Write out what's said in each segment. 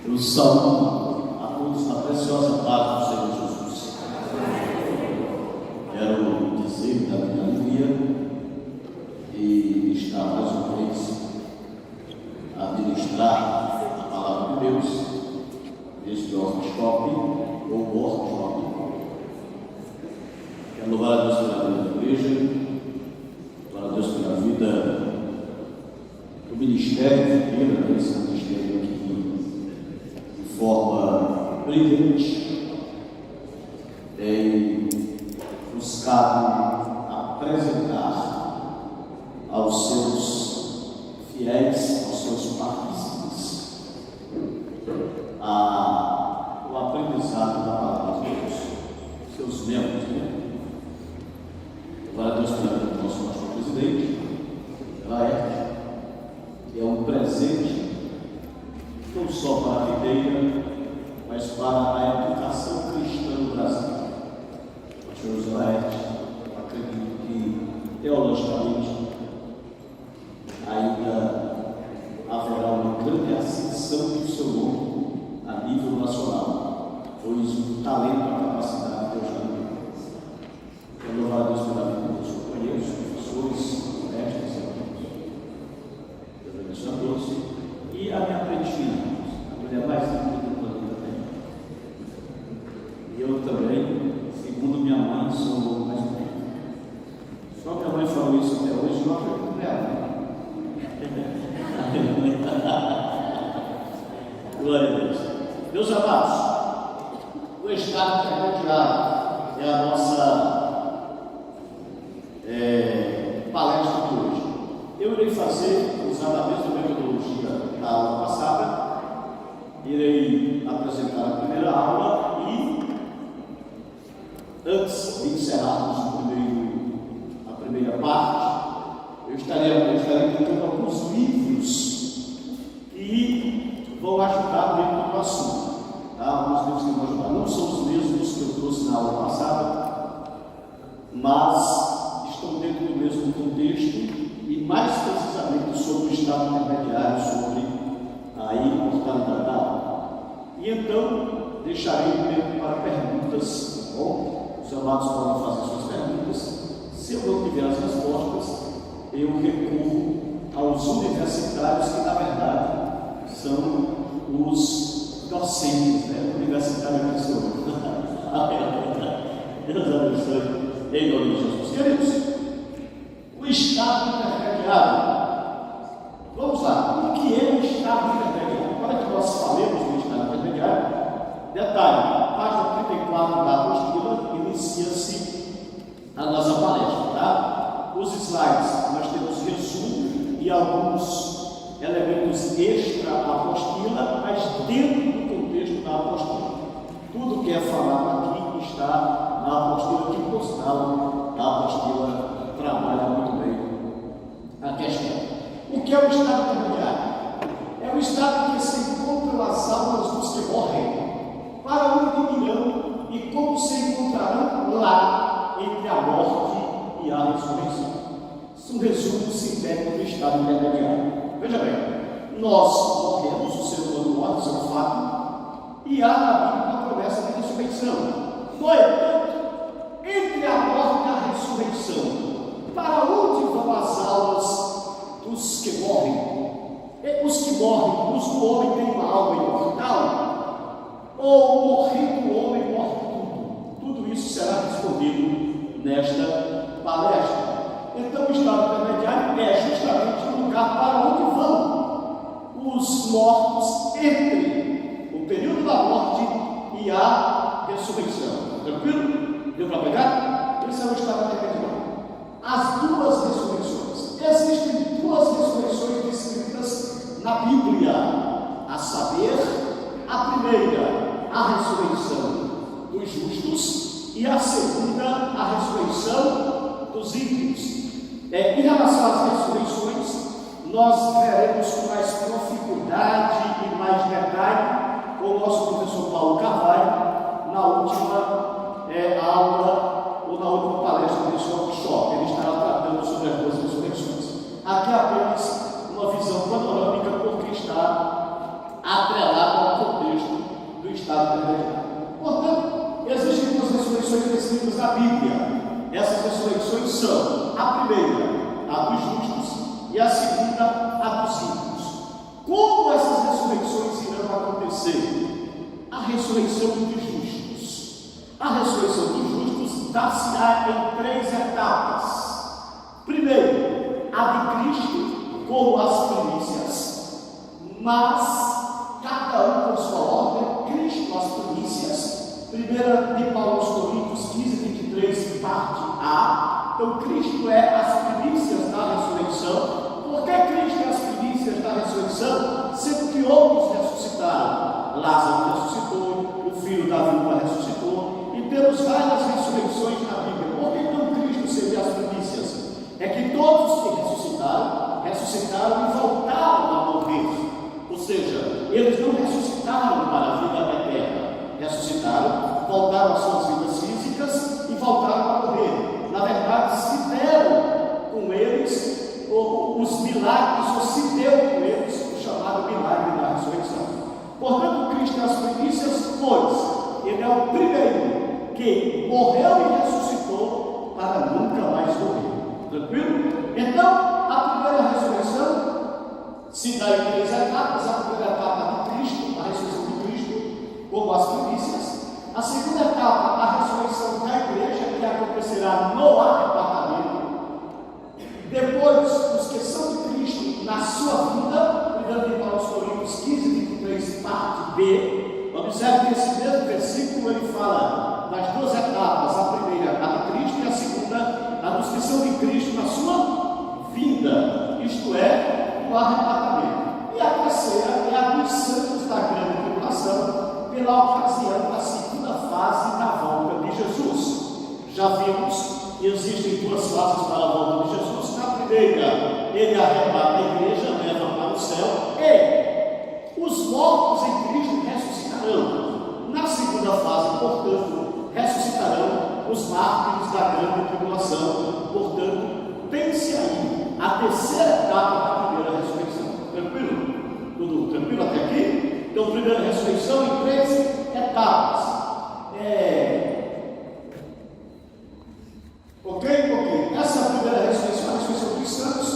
Eu saúdo a todos na preciosa paz do Senhor Jesus. Quero dizer da minha alegria e estar mais uma vez a ministrar a palavra de Deus neste workshop ou workshop. Quero louvar a Deus pela vida da igreja, louvar a Deus pela vida do ministério, esse ministério aqui de forma brilhante tem buscado apresentar aos seus fiéis, aos seus partícipes, o aprendizado da palavra de Deus, seus membros, Glória a Deus pela vida do nosso pastor presidente, Laerte, que é um presente não só para a videira, mas para a educação cristã no Brasil. Pastor José Laerte, acredito que teologicamente ainda haverá uma grande ascensão do seu nome a nível nacional, pois o talento, a capacidade Deus já deu. Quero louvar a Deus pela vida dos companheiros, professores, mestres e amigos. Deus abençoe a todos. E a minha pretinha, a mulher mais linda do planeta Terra. E eu também, segundo minha mãe, sou o louco mais bonito. Só que a mãe falou isso até hoje, eu acredito nela. Glória a Deus. Meus amados, o estado intermediário é a nossa palestra de hoje. Eu irei fazer, usando a mesma metodologia da aula passada, irei apresentar a primeira aula e, antes de encerrarmos a primeira parte, eu estarei dando alguns livros que vão ajudar dentro do assunto. Tá? Alguns livros que vão ajudar. Não são os mesmos que eu trouxe na aula passada, mas estão dentro do mesmo contexto e mais precisamente sobre o estado intermediário, sobre a imortalidade da alma. E então deixarei o tempo para perguntas, tá bom? Os amados podem fazer suas perguntas. Se eu não tiver as respostas, eu recorro aos universitários que na verdade são os docentes, né? O universitário é pessoa. Deus abençoe. Em nome de Jesus. Queridos, o estado intermediário. Vamos lá. O que é o estado intermediário? Para que nós falemos do estado intermediário, detalhe, página 34 da apostila, inicia-se a nossa palestra, tá? Os slides, nós temos resumo e alguns elementos extra apostila, mas dentro do contexto da apostila. Tudo que é falado aqui está na apostila, que por sinal a apostila trabalha muito bem a questão. O que é o estado intermediário? É o estado em que se encontram as almas dos que morrem, para onde irão e como se encontrarão lá entre a morte e a ressurreição. Isso é um resumo sintético do estado intermediário. Veja bem, nós morremos, o ser humano morre, isso é um fato, e há na Bíblia uma promessa de ressurreição. No entanto, entre a morte e a ressurreição, para onde vão as almas dos que morrem? Os que morrem, os do homem têm uma alma imortal? Ou morrendo o homem, morre tudo? Tudo isso será respondido nesta palestra. Então, o estado intermediário é justamente o lugar para onde vão os mortos entre o período da morte e a ressurreição. Tranquilo? Deu para pegar? Esse é o estado intermediário. As duas ressurreições. Existem duas ressurreições descritas na Bíblia, a saber, a primeira, a ressurreição dos justos, e a segunda, a ressurreição dos ímpios. Em relação às ressurreições, nós veremos com mais profundidade e mais detalhe com o nosso professor Paulo Carvalho na última aula ou na última palestra desse workshop. Ele estará tratando sobre as duas ressurreições. Aqui é apenas uma visão panorâmica, porque está atrelado ao contexto na Bíblia. Essas ressurreições são: a primeira, a dos justos, e a segunda, a dos ímpios. Como essas ressurreições irão acontecer? A ressurreição dos justos. A ressurreição dos justos dar-se-á em 3 etapas. Primeiro, a de Cristo, como as primícias, mas cada um com sua ordem. Cristo, as primícias. Primeira de Paulo aos Coríntios 15, 23, parte A. Então, Cristo é as primícias da ressurreição. Por que Cristo é as primícias da ressurreição? Sendo que outros ressuscitaram. Lázaro ressuscitou, o filho da viúva ressuscitou, e temos várias ressurreições na Bíblia. Por que então Cristo seria as primícias? É que todos que ressuscitaram e voltaram a morrer. Ou seja, eles não ressuscitaram para a vida eterna. Ressuscitaram, voltaram às suas vidas físicas e voltaram a morrer. Na verdade, se deram com eles os milagres, ou se deu com eles o chamado milagre da ressurreição. Portanto, Cristo é as primícias, pois Ele é o primeiro que morreu e ressuscitou para nunca mais morrer. Tranquilo? Então, a primeira ressurreição se dá em 3 etapas. A primeira etapa de Cristo, a ressurreição de Cristo, como as primícias. A segunda etapa, a ressurreição da igreja, que acontecerá no arrebatamento. Depois, os que são de Cristo na sua vida, cuidando de Paulo aos Coríntios 15, 23, parte B. Observe que esse mesmo versículo ele fala das 2 etapas: a primeira, a de Cristo, e a segunda, a dos que são de Cristo na sua vinda, isto é, o arrebatamento. E a terceira é a dos santos da grande tribulação, pela ocasião da segunda fase da volta de Jesus. Já vimos que existem 2 fases para a volta de Jesus. Na primeira, ele arrebata a igreja, leva para o céu, e os mortos em Cristo ressuscitarão. Na segunda fase, portanto, ressuscitarão os mártires da grande tribulação. Portanto, pense aí a terceira etapa da primeira ressurreição. Tranquilo? Tudo tranquilo até aqui? Então, primeira ressurreição em 3 etapas. Ok? Essa primeira ressurreição, a ressurreição dos santos,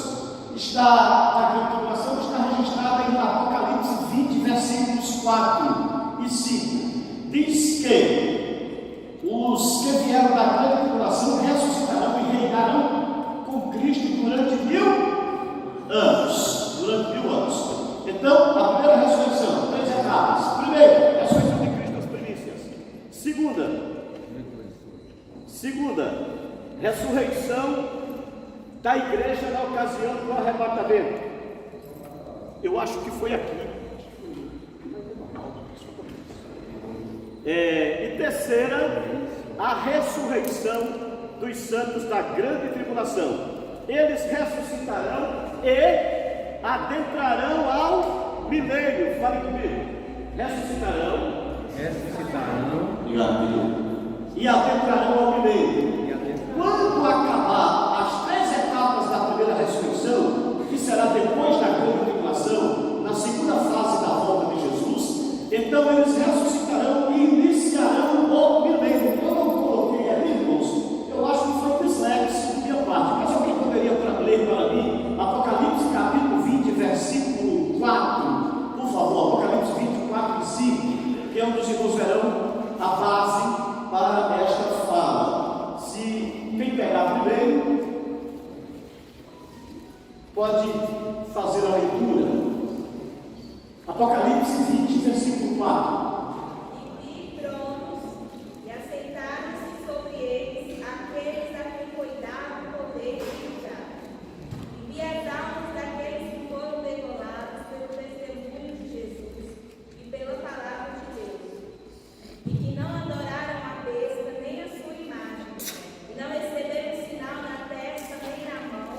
a grande tribulação está registrada em Apocalipse 20, versículos 4 e 5. Diz que os que vieram da grande tribulação ressuscitarão e reinarão com Cristo durante 1000 anos. Durante 1000 anos. Então, a primeira ressurreição, 3 etapas. Primeiro, ressurreição de Cristo, as primícias. Segunda, ressurreição da igreja na ocasião do arrebatamento. Eu acho que foi aqui. E terceira, a ressurreição dos santos da grande tribulação. Eles ressuscitarão e adentrarão ao milênio. Fale comigo. Ressuscitarão e adentrarão ao milênio. Quando acabar as 3 etapas da primeira ressurreição, que será depois da grande tribulação, na segunda fase da volta de Jesus, então eles ressuscitarão e iniciarão o milênio. Eu não coloquei ali, irmãos, eu acho que foi dislexo de minha parte, mas alguém poderia ler para mim Apocalipse capítulo 20, versículo 4, por favor, Apocalipse 24 e 5, que é onde os irmãos verão a base para esta fala. Se quem pegar primeiro pode fazer a leitura. Apocalipse 20, versículo 4. E vi tronos, e assentaram-se sobre eles aqueles a quem foi dado o poder de julgar. E vi as almas daqueles que foram degolados pelo testemunho de Jesus e pela palavra de Deus, e que não adoraram a besta nem a sua imagem, e não receberam sinal na testa nem na mão,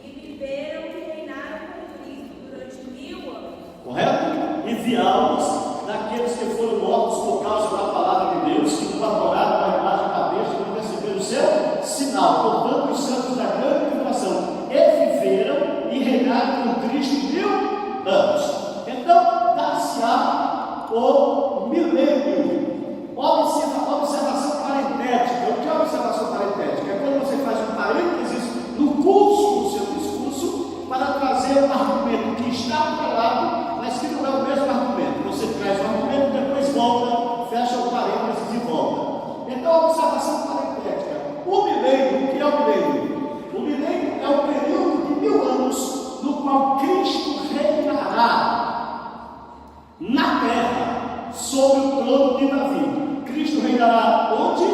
e viveram e reinaram com Cristo durante 1000 anos. Correto? E vi almas daqueles que foram mortos por causa da palavra de Deus, que não adoraram a imagem da besta e não receberam o seu sinal. Portanto, os santos da grande tribulação viveram e reinaram com Cristo 1000 anos. Então, dar-se-á o milênio. Observação parentética. O que é sobre o trono de Davi. Cristo reinará onde?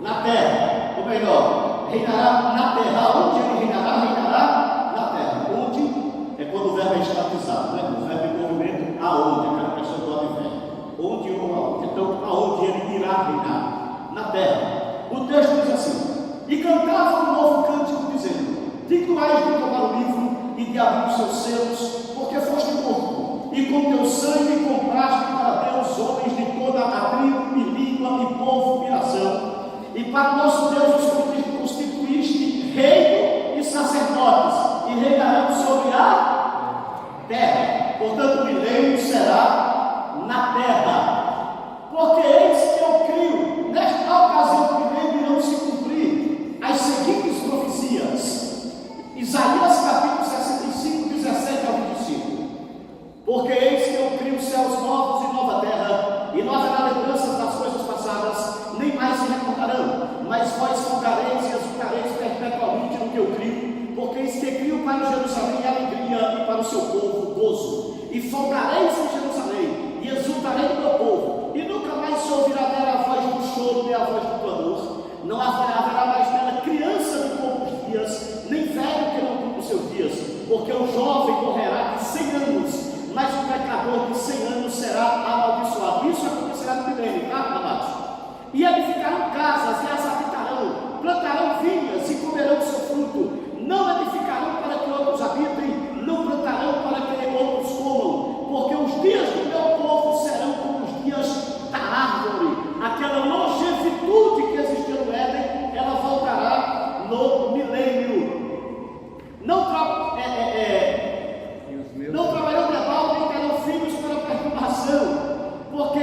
Na terra. Ou melhor, reinará na terra. Onde ele reinará? Reinará na terra. Onde? É quando o verbo é estatizado, né? O verbo em movimento, aonde? Aquela pessoa do advérbio. Onde ou aonde? Então, aonde ele irá reinar? Na terra. O texto diz assim: e cantava um novo cântico, dizendo: digno és de tomar o livro e de abrir os seus selos, porque foste morto, e com teu sangue compraste para Deus homens de toda a tribo e língua e povo e nação, e para nosso Deus os constituíste reino e sacerdotes, e reinarão sobre a terra. Portanto, o milênio será na terra, porque eis que eu crio, nesta ocasião do milênio irão se cumprir as seguintes profecias. Isaías capítulo 65, 17 ao 25. Porque eis que eu crio céus novos e nova terra, e não haverá lembranças das coisas passadas, nem mais se recordarão, mas vós folgareis e exultareis perpetuamente no que eu crio, porque eis que crio para Jerusalém alegria e para o seu povo gozo, e folgareis em Jerusalém, e exultarei no meu povo, e nunca mais se ouvirá nela a voz do choro, nem a voz do clamor, não haverá mais nela criança de poucos dias, nem velho que não cumpra os seus dias, porque o jovem morrerá de 100 anos, mas o pecador de 100 anos será amaldiçoado. Isso acontecerá no milênio, tá, amados? E edificarão casas e as habitarão, plantarão vinhas e comerão o seu fruto, não edificarão para que outros habitem, não plantarão para que outros comam, porque os dias do meu povo serão como os dias da árvore. Aquela longevidade que existiu no Éden, ela voltará no milênio. Não trabalhou de mal, nem terão filhos para perturbação, porque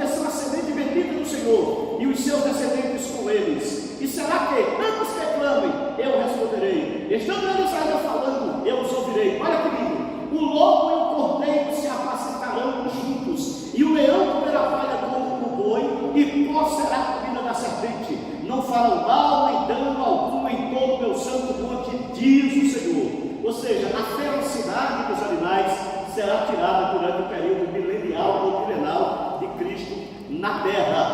são a semente bendita do Senhor, e os seus descendentes com eles. E será que, antes que clamem, eu responderei? Estando eles ainda falando, eu os ouvirei. Olha que lindo: o lobo e o cordeiro se apacentarão juntos, e o leão comerá palha como o boi, e pó será a comida da serpente. Não farão mal nem dano algum em todo o meu santo monte, diz o Senhor. Ou seja, a ferocidade dos animais será tirada durante o período milenial ou milenal de Cristo na terra.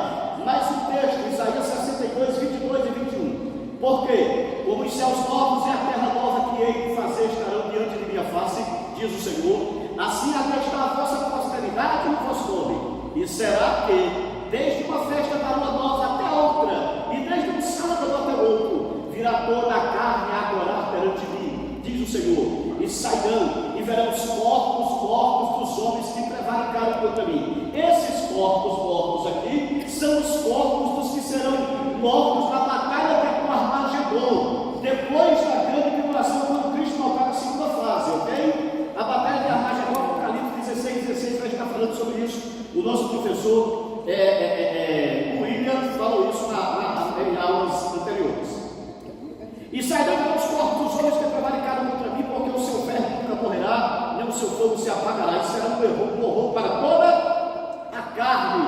Mas o texto, Isaías 62, 22 e 21. Porque, como os céus novos e a terra nova que hei de fazer estarão diante de minha face, diz o Senhor, assim atestar a vossa posteridade no vosso nome. E será que, desde uma festa da lua nova até outra, e desde um sábado até outro, virá toda a carne a adorar perante mim, diz o Senhor, e sairão e verão os corpos mortos dos homens que prevaricaram contra mim. Esses corpos mortos aqui são os corpos dos que serão mortos na batalha do Armagedon, depois da grande tribulação, quando Cristo voltar na segunda fase, ok? A batalha de Armagedon, Apocalipse 16 vai estar falando sobre isso. O nosso professor William falou isso em aulas anteriores. E sairão os corpos dos homens que prevaricaram contra mim, porque o seu ferro nunca morrerá, nem o seu fogo se apagará, e será um horror para toda a carne.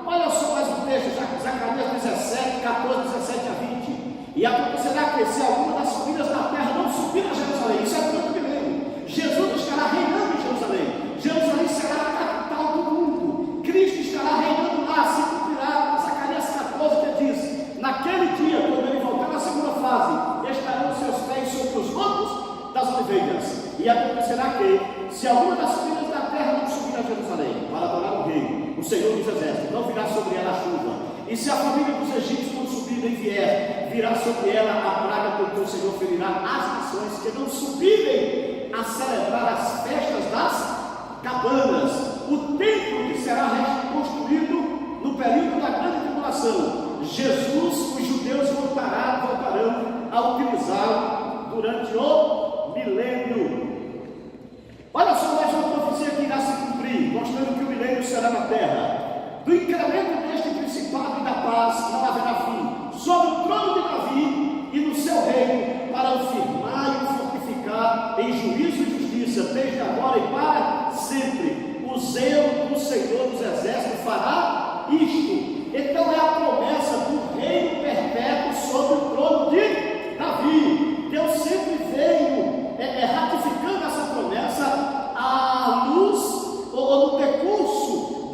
Olha só mais um texto, Zacarias 17, 14, 17 a 20. E acontecerá que, se alguma das famílias da terra não subir a Jerusalém, isso é durante o milênio, Jesus estará reinando em Jerusalém. Jerusalém será a capital do mundo. Cristo estará reinando lá, se cumprirá Zacarias 14, que diz: naquele dia, quando ele voltar na segunda fase, estarão os seus pés sobre os montes das oliveiras. E acontecerá que, se alguma das famílias da terra não subir a Jerusalém para adorar o rei, o Senhor dos exércitos, não virá sobre ela a chuva. E se a família dos egípcios não subir nem vier, virá sobre ela a praga, porque o Senhor ferirá as nações que não subirem a celebrar as festas das cabanas. O templo que será reconstruído no período da grande tribulação, Jesus, os judeus voltarão a utilizá-lo durante o milênio. Olha só mais uma profecia que irá se cumprir, mostrando que o milênio será na terra. Do incremento deste principado e da paz não haverá fim, sobre o trono de Davi e no seu reino, para o firmar e o fortificar em juízo e justiça, desde agora e para sempre. O zelo do Senhor dos exércitos fará isto. Então é a promessa do reino perpétuo sobre o trono de Davi. Deus sempre veio ratificando essa promessa à luz ou no decurso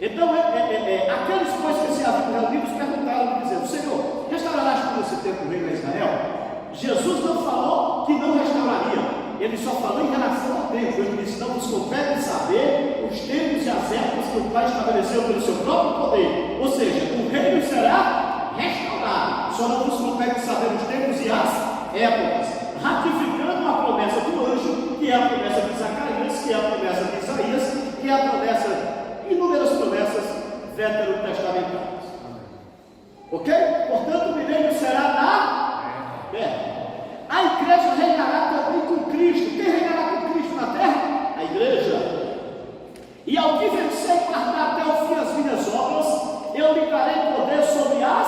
Então, aqueles pois que se haviam reunidos perguntaram, dizendo: Senhor, restaurarás por esse tempo o reino a Israel? Jesus não falou que não restauraria. Ele só falou em relação ao tempo. Ele disse: não vos compete saber os tempos e as épocas que o Pai estabeleceu pelo seu próprio poder. Ou seja, o reino será restaurado. Só não vos compete saber os tempos e as épocas. Ratificando a promessa do anjo, que é a promessa de Zacarias, que é a promessa de Isaías, que é a promessa, inúmeras promessas veterotestamentárias. Ok? Portanto, o milênio será na terra. A igreja reinará também com Cristo. Quem reinará com Cristo na terra? A igreja. E ao que vencer e guardar até o fim as minhas obras, eu lhe darei poder sobre as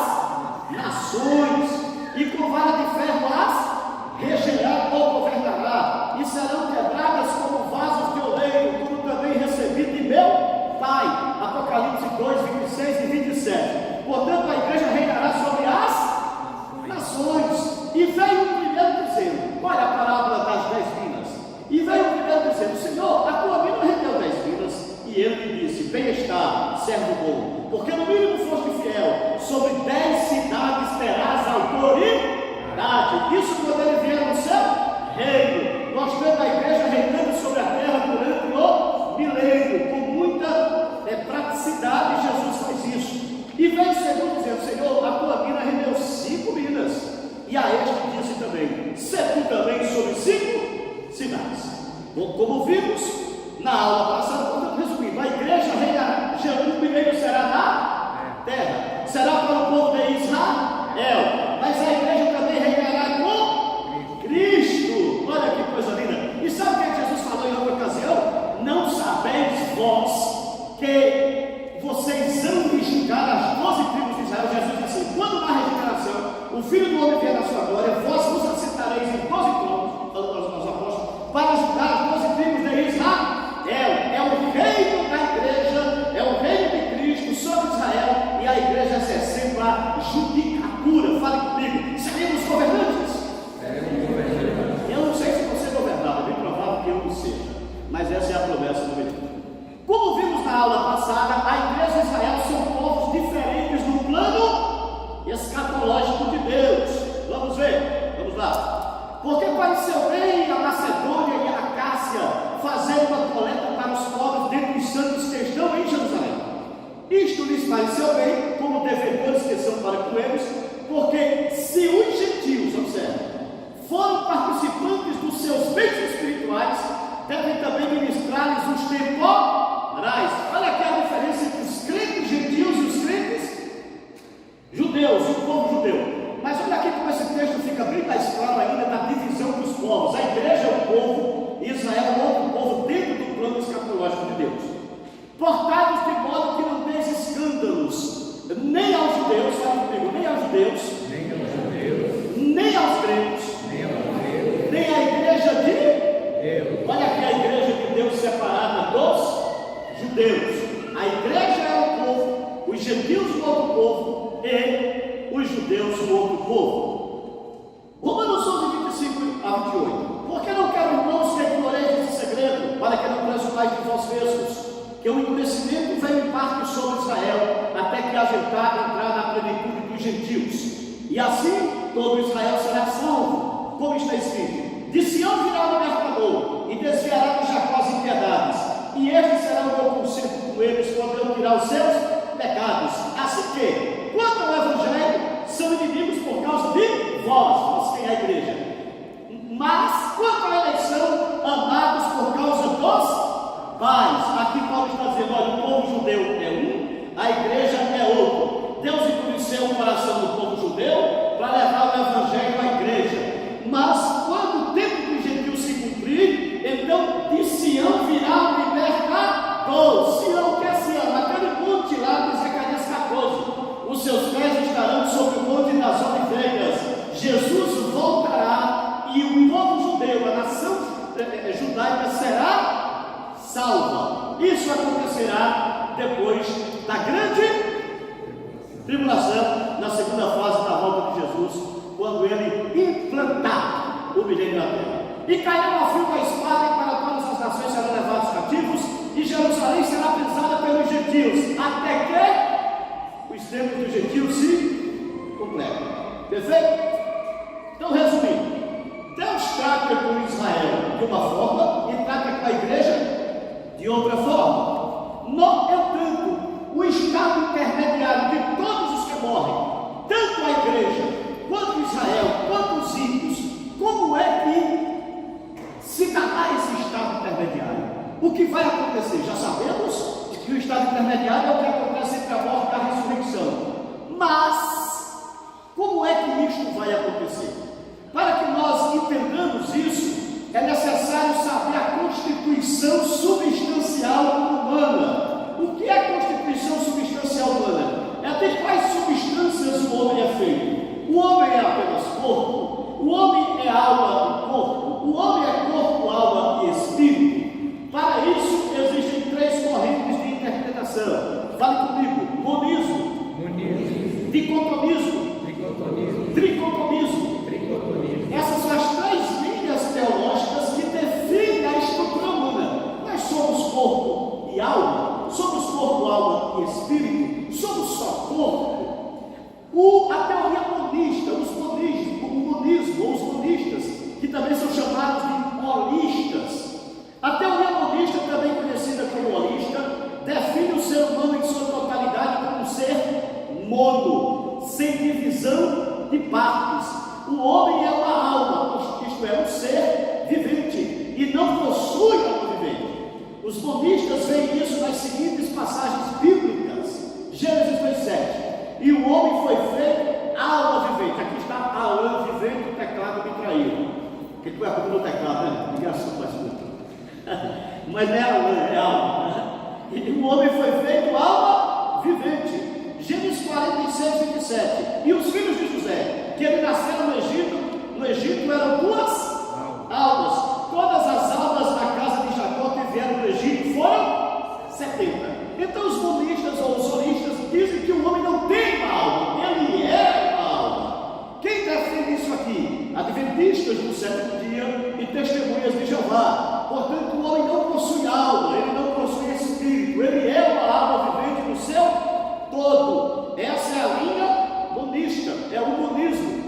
nações, e com vara de ferro as regerá ou governará, e serão quebradas como vasos de oleiro, como também recebi de meu Pai. Apocalipse 2, 26 e 27. Portanto, a igreja reinará sobre as nações. E veio o primeiro dizendo, olha a parábola das 10 minas. E veio o primeiro dizendo: Senhor, a tua mina rendeu 10 minas. E ele lhe disse: bem está, servo bom, porque no mínimo foste fiel, sobre 10 cidades terás autoridade. Isso quando ele vier no seu reino. Nós temos a igreja reinando sobre a terra durante o milênio, com muita praticidade. Jesus faz isso. E veio o segundo dizendo: Senhor, a tua mina rendeu 5 minas. E a este disse também: se tu também sobre 5 cidades. Como vimos na aula passada, quando resumindo, a igreja reinará, o milênio será na terra, será para o povo de Israel, mas a igreja também reinará com Cristo. Olha que coisa linda. E sabe o que Jesus falou em outra ocasião? Não sabeis vós que vocês hão de julgar as 12 tribos de Israel. Jesus disse assim: quando na regeneração o Filho do Homem vier na sua glória, vós vos assentareis em 12 tronos, falando aos apóstolos, para julgar as 12 tribos de Israel. É o reino da igreja, é o reino de Cristo sobre Israel, e a igreja exercendo a judicatura. Fale comigo: seremos governantes? Eu não sei se você é governado, é bem provável que eu não seja, mas essa é a promessa do Eterno. Como vimos na aula passada, a igreja e Israel são povos diferentes no plano escatológico de Deus. Vamos ver? Vamos lá. Porque pareceu bem a Macedônia e a Acácia fazer uma coleta para os pobres dentre os santos que estão em Jerusalém. Isto lhes pareceu bem, como devedores que são para com eles, porque se os gentios, observe, foram participantes dos seus bens espirituais, devem também ministrar-lhes os temporais. Olha aqui a diferença entre os crentes gentios e os crentes judeus, o povo judeu. Mas olha aqui como esse texto fica bem mais claro ainda da divisão dos povos. A igreja é um povo, Israel é um outro povo dentro do plano escatológico de Deus. Portados de modo que não deis escândalos, nem aos judeus, fala comigo, nem aos judeus, nem aos gregos, nem à igreja de Deus. Olha aqui a igreja de Deus separada dos judeus. A igreja é um povo, os gentios um outro povo e os judeus um outro povo. Romanos 11, 25 a 28. Porque não quero, irmãos, que ignoreis esse segredo, para que não presumais de vós mesmos, que o endurecimento veio em parte sobre Israel, até que haja entrar na plenitude dos gentios. E assim todo Israel será salvo, como está escrito: de Sião virá o libertador, e desviará de Jacó as impiedades, e este será o meu conserto com eles, quando eu tirar os seus pecados. Assim que, quanto ao Evangelho, são inimigos por causa de vós, quem é a igreja. Mas, quanto à eleição, amados por causa dos pais. Aqui Paulo está dizendo: olha, o povo judeu é um, a igreja é outro. Deus endureceu o coração do povo judeu para levar o Evangelho à igreja. Mas, quando o tempo dos gentios se cumprir, então de Sião virá o libertador. Sião, que é Sião? Aquele monte lá de Zacarias 14. Os seus pés estarão sobre o monte das oliveiras. Jesus voltará e o povo judeu, a nação judaica, será salva. Isso acontecerá depois da grande tribulação, na segunda fase da volta de Jesus, quando ele implantar o milênio na terra. E cairá a fio da espada, e para todas as nações serão levados cativos, e Jerusalém será pisada pelos gentios. Perfeito? Então, resumindo, Deus trata com Israel de uma forma e trata com a igreja de outra forma. No entanto, o estado intermediário de todos os que morrem, tanto a igreja, quanto Israel, quanto os ímpios, como é que se dará esse estado intermediário? O que vai acontecer? Já sabemos que o estado intermediário é o que acontece entre a morte e a ressurreição. Mas, como é que isto vai acontecer? Para que nós entendamos isso, é necessário saber a constituição substancial humana. O que é a constituição substancial humana? É de quais substâncias o homem é feito. O homem é apenas corpo, o homem é alma e corpo, o homem é corpo, alma e espírito. Para isso existem três correntes de interpretação. Fale comigo: monismo, dicotomismo, tricotomismo. Essas são as três linhas teológicas que definem a estrutura humana. Nós somos corpo e alma, somos corpo, alma e espírito, somos só corpo. A teoria monista, o monismo, ou os monistas, que também são chamados de holistas. A teoria monista, também conhecida como holista, define o ser humano em sua totalidade como um ser mono, sem divisão de partes. O homem é uma alma, isto é, um ser vivente, e não possui alma vivente. Os monistas veem isso nas seguintes passagens bíblicas. Gênesis 2:7. E o homem foi feito alma vivente. Aqui está alma vivente, o teclado me traiu. Porque tu é como no teclado, né? Ligação mais muito. Mas não é alma, é alma. E o homem foi feito alma vivente. Gênesis 46:27. E os filhos de José, que ele nasceram no Egito eram duas almas. Todas as almas da casa de Jacó que vieram do Egito foram 70. Então os monistas ou os holistas dizem que o homem não tem uma alma, ele é uma alma. Quem defende isso aqui? Adventistas do sétimo dia e testemunhas de Jeová. Portanto, o homem não possui alma, ele não possui espírito, ele é uma alma vivente no seu todo. Essa é a linha monista, é o monismo.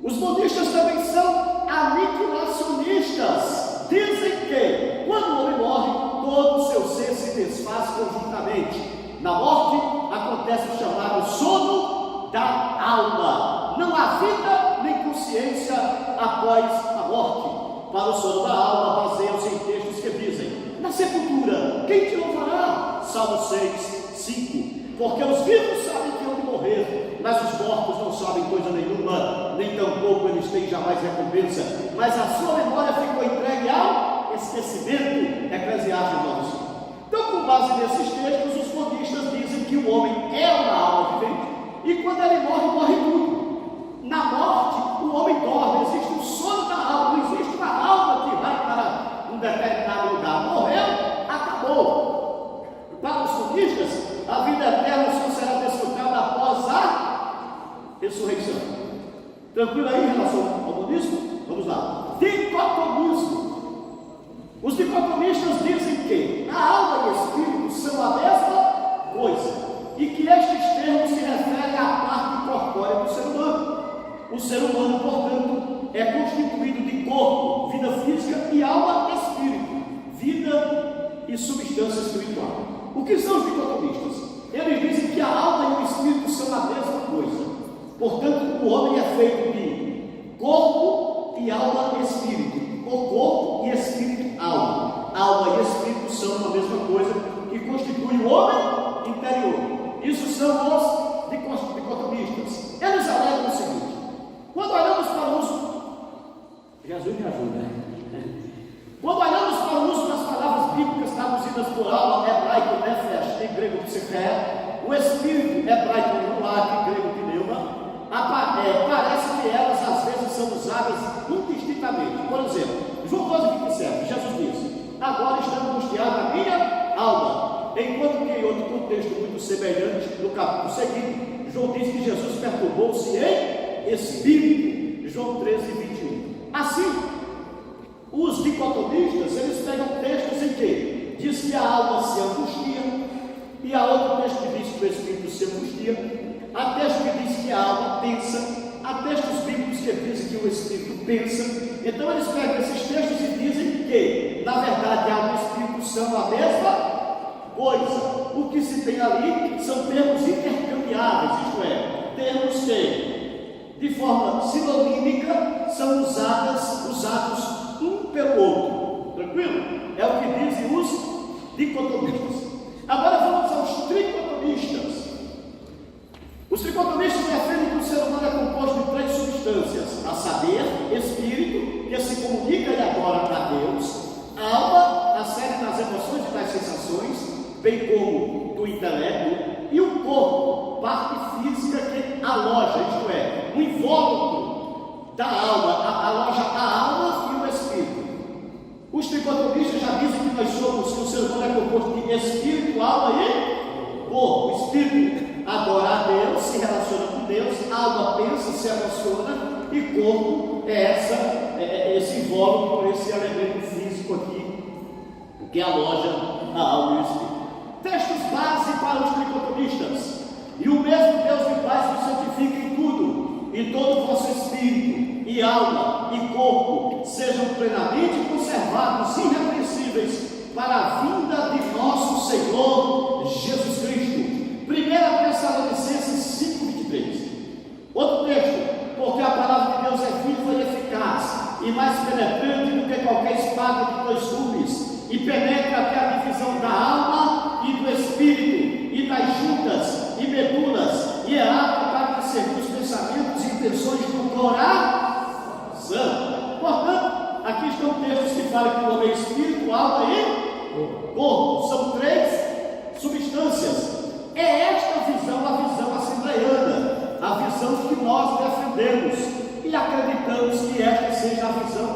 Os monistas também são aniquilacionistas. Dizem que quando o homem morre, todo o seu ser se desfaz conjuntamente. Na morte acontece o chamado sono da alma. Não há vida nem consciência após a morte. Para o sono da alma baseiam-se em textos que dizem: na sepultura, quem te louvará? Salmo 6:5. Porque os vivos sabem que hão de morrer, mas os mortos não sabem coisa nenhuma, nem tampouco eles têm jamais recompensa, mas a sua memória ficou entregue ao esquecimento. Eclesiastes 9:5. Então, com base nesses textos, os monistas dizem que o homem é uma alma vivente, e quando ele morre, morre tudo. Na morte, o homem dorme, existe um sono da alma, não existe uma alma que vai para um determinado lugar. Morreu, acabou. Para os monistas, a vida eterna só será desfrutada após a ressurreição. Tranquilo aí em relação ao monismo? Vamos lá. Dicotomismo. Os dicotomistas dizem que a alma e o espírito são a mesma coisa e que estes termos se referem à parte corpórea do ser humano. O ser humano, portanto, é constituído de corpo, vida física, e alma e espírito, vida e substância espiritual. O que são os dicotomistas? Eles dizem que a alma e o espírito são a mesma coisa. Portanto, o homem é feito de corpo e alma e espírito, ou corpo e espírito, alma. Alma e espírito são a mesma coisa que constitui o homem interior. Isso são os dicotomistas. Eles alegam o seguinte: quando olhamos para o uso, Jesus me ajuda, quando olhamos para o uso das palavras bíblicas traduzidas por alma, hebraico nefesh, em grego psiché, o espírito, hebraico ruach, em grego pneuma, parece que elas às vezes são usadas indistintamente. Por exemplo, João 12:27, Jesus disse: agora está angustiada a minha alma. Enquanto que em outro contexto muito semelhante, no capítulo seguinte, João diz que Jesus perturbou-se em espírito. João 13:21. Assim, os dicotomistas, eles pegam textos em que diz que a alma se angustia, e há outro texto que diz que o espírito se angustia, há texto que diz que a alma pensa, há há textos bíblicos que dizem que o Espírito pensa. Então eles pegam esses textos e dizem que, na verdade, alma e Espírito são a mesma coisa. O que se tem ali são termos intercambiáveis, isto é, termos que, de forma sinonímica, são usados um pelo outro. Tranquilo? É o que dizem os dicotomistas. Agora vamos aos tricotomistas. Os tricotomistas defendem que o ser humano é composto de 3 substâncias: a saber, espírito, que se comunica e adora a Deus; alma, a sede das emoções e das sensações, bem como do intelecto; e o corpo, parte física que aloja, isto é, o invólucro da alma, aloja a alma e o espírito. Os tricotomistas já dizem que nós somos, que o ser humano é composto de espírito, alma e corpo. O espírito adora a Deus, se relaciona com Deus; alma pensa, se emociona; e corpo é esse invólucro, esse elemento físico aqui que aloja a alma e o espírito. Textos base para os tricotomistas: e o mesmo Deus e Pai vos santifica em tudo, e todo o vosso espírito, e alma, e corpo sejam plenamente conservados, irrepreensíveis, para a vinda de nosso Senhor Jesus Cristo. 1 Tessalonicenses 5:23. Outro texto: porque a palavra de Deus é viva e eficaz, e mais penetrante do que qualquer espada de 2 gumes, e penetra até a divisão da alma e do espírito, e das juntas e medulas, e é apta para discernir os pensamentos e intenções do coração. Portanto, aqui estão textos que falam que o homem é espírito, alma e corpo. São 3 substâncias. É esta visão a visão assembleiana, a visão que nós defendemos, e acreditamos que esta seja a visão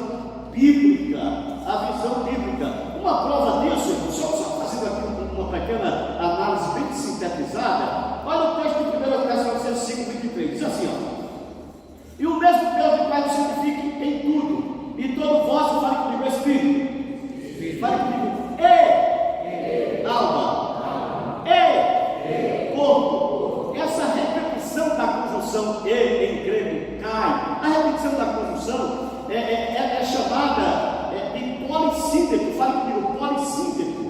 bíblica. A visão bíblica. Uma prova disso, só fazendo aqui uma pequena análise bem sintetizada. Olha o texto de 1 Tessalonicenses 5:23, diz assim: e o mesmo Deus e Pai nos santifique em tudo, e todo o vosso, fale comigo, espírito, fale comigo, alma, corpo. Essa repetição da conjunção e em grego cai, a repetição da conjunção é chamada de polissíndeco. Fale comigo, polissíndeco.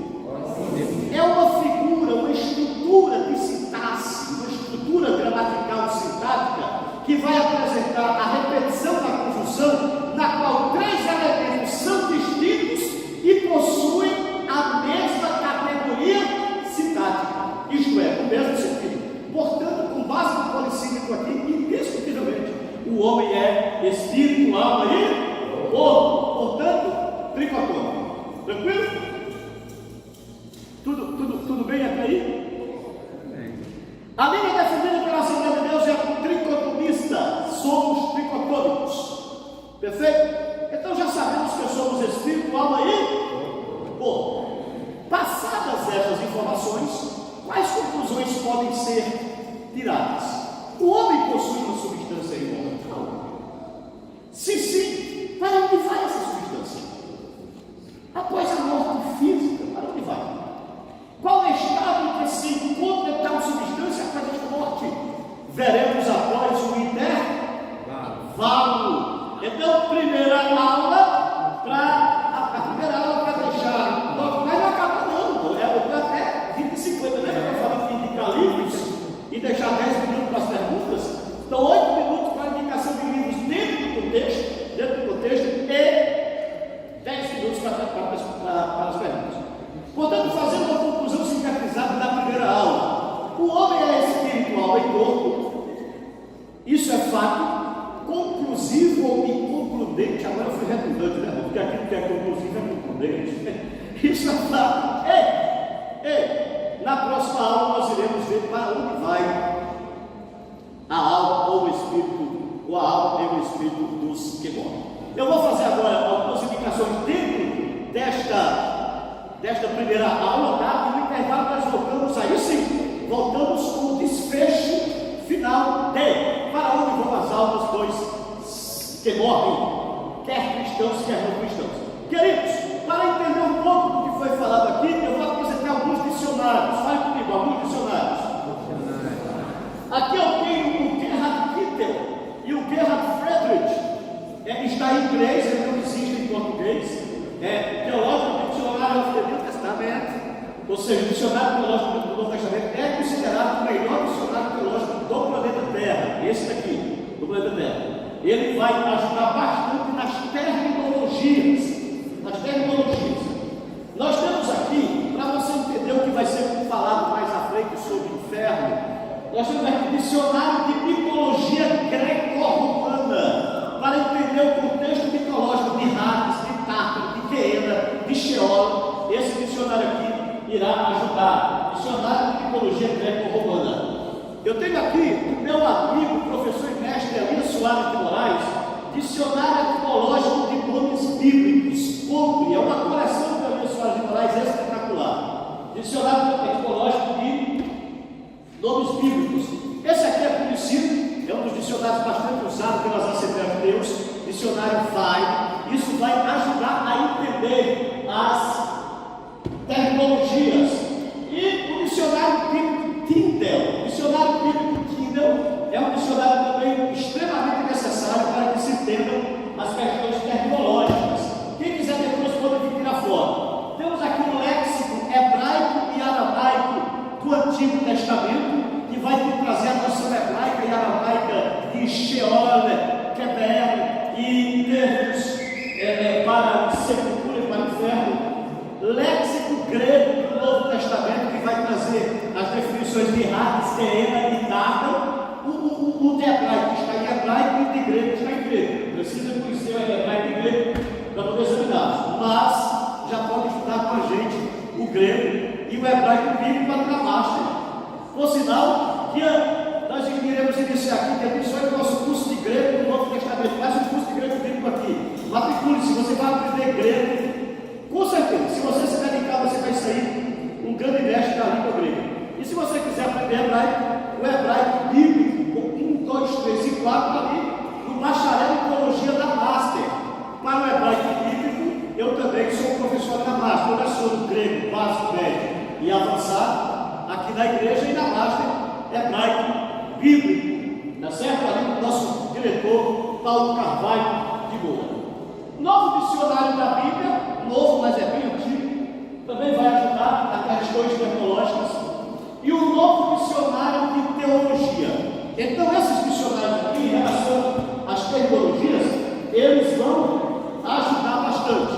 É uma figura, uma estrutura de sintaxe, uma estrutura gramatical sintática que vai apresentar a repetição da conjunção, na qual 3 elementos são distintos e possuem a mesma categoria sintática, isto é, o mesmo sentido. Portanto, com base no polissímico aqui, indiscutivelmente, o homem é espírito, alma e corpo. Portanto, tricotômico. Tranquilo? Tudo bem até aí? A linha defendida pela Assembleia de Deus é tricotomista. Somos tricotômicos. Perfeito? Então já sabemos que somos espírito, alma e corpo. Passadas essas informações, quais conclusões podem ser tiradas? O homem possui uma substância imortal? Se sim, para onde vai essa substância? Após a morte física, para onde vai? Qual é o estado em que se encontra tal substância após a morte? Veremos após o intervalo. Então, primeira aula para deixar. Mas não acaba não, é até 20:50, né? Eu falei que indicar livros e deixar 10 minutos para as perguntas. Então, 8 minutos para a indicação de livros dentro do contexto e 10 minutos para as perguntas. Portanto, fazendo uma conclusão sintetizada da primeira aula: o homem é espírito, alma e corpo. Isso é fato conclusivo e concludente. Agora eu fui redundante, né? Porque aquilo que é conclusivo é concludente. Isso é fato. Na próxima aula nós iremos ver para onde vai a alma ou o espírito, ou a alma e o espírito dos que morrem. Eu vou fazer agora algumas indicações dentro desta primeira aula, tá? E no intervalo nós voltamos aí sim, voltamos com o desfecho final de para onde vão as almas dos que morrem, quer cristãos, quer não cristãos. Queridos, para entender um pouco do que foi falado aqui, eu vou apresentar alguns dicionários. Fale comigo, alguns dicionários. Aqui eu tenho o Gerhard Kittel e o Gerhard ele vai ajudar bastante nas terminologias. Nós temos aqui, para você entender o que vai ser falado mais à frente sobre o inferno, nós temos aqui um dicionário de mitologia greco-romana, para entender o contexto mitológico de Hades, de Tártaro, de Queena, de Sheol. Esse dicionário aqui irá ajudar. Dicionário de mitologia greco-romana. Eu tenho aqui o meu amigo, professor e mestre Elias Soares de Moraes, dicionário etimológico de nomes bíblicos. Compre, é uma coleção do Elias Soares de Moraes espetacular. Dicionário etimológico de nomes bíblicos. Esse aqui é conhecido, é um dos dicionários bastante usados pelas Assembleias de Deus, dicionário Vai. Isso vai ajudar a entender as terminologias. E o dicionário bíblico Tyndale. O dicionário bíblico Tyndale é um dicionário também extremamente necessário para que se entendam as questões terminológicas. Quem quiser depois pode vir tirar foto. Temos aqui um léxico hebraico e aramaico do Antigo Testamento, que vai te trazer a noção hebraica e aramaica de Sheol, Keber e termos para sepultura e para o inferno. Léxico grego do Novo Testamento, que vai trazer as definições de Hades, Queena e Tártaro. O de hebraico está em hebraico e o de grego está em grego. Precisa conhecer o hebraico e o grego para poder examinar, mas já pode estudar com a gente o grego e o hebraico bíblico para dar master. Por sinal, que nós iremos iniciar aqui, que só é o nosso curso de grego do Novo Testamento, mais um curso de grego bíblico aqui. Matricule-se, você vai aprender grego. Com certeza, se você se dedicar, você vai sair um grande mestre da língua grega. E se você quiser aprender hebraico, o hebraico bíblico, 1, 2, 3 e 4 ali, no bacharel em teologia da Master. Para o hebraico bíblico, eu também sou professor da Master. Eu sou do grego, básico, médio e avançado, aqui na igreja e na Master, hebraico bíblico. Tá certo? Ali o nosso diretor, Paulo Carvalho de Moura. Novo dicionário da Bíblia, novo, mas é bem antigo, também vai ajudar a questões tecnológicas, e o novo dicionário de teologia. Então, esses dicionários aqui, em relação às tecnologias, eles vão ajudar bastante.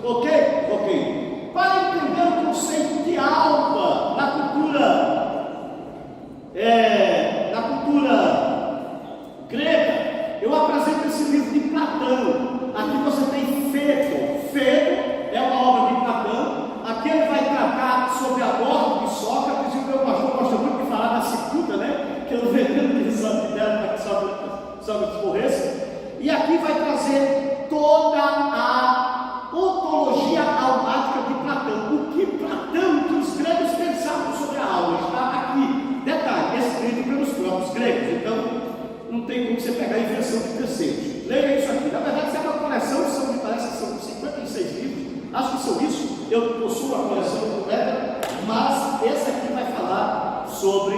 Ok? Ok. Para entender o conceito de alma na cultura grega, eu apresento esse livro de Platão. Aqui você tem Fedro. Fedro é uma obra de Platão. Aqui ele vai tratar sobre a morte de Sócrates, e o meu pastor gosta muito de falar da cicuta, né? Que eu veneno de deram para que Sócrates morresse. E aqui vai trazer toda a ontologia almática de Platão. O que Platão, que os gregos pensavam sobre a alma, está aqui. Detalhe, escrito pelos próprios gregos. Então, não tem como você pegar a invenção de terceiros. Leia isso aqui. Na verdade, isso é uma coleção, me parece que são 56 livros. Acho que são isso. Eu possuo a coleção completa, mas esse aqui vai falar sobre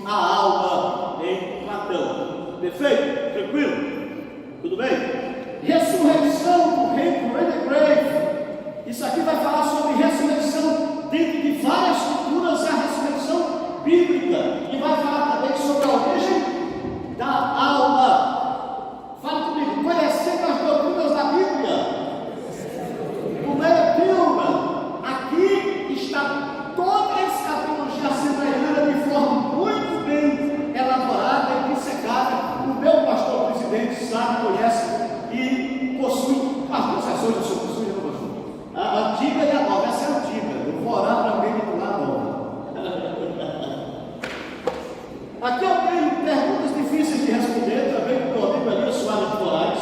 a alma em Platão. Perfeito? Tranquilo? Tudo bem? Ressurreição do reino the grave. Isso aqui vai falar sobre ressurreição dentro de várias culturas, a ressurreição bíblica. E vai falar também sobre a origem da alma. Fala comigo, conhecendo as doutrinas da Bíblia. O Meia Pilma, aqui está toda a escatologia assembleiana de forma muito bem elaborada e dissecada. O meu pastor presidente sabe, conhece e possui as duas sessões do seu possui, não possui. A antiga e a nova, essa é a antiga. Eu vou orar para alguém me doar a nova. Aqui eu tenho perguntas difíceis de responder, também com o meu amigo Elias Soares de Moraes.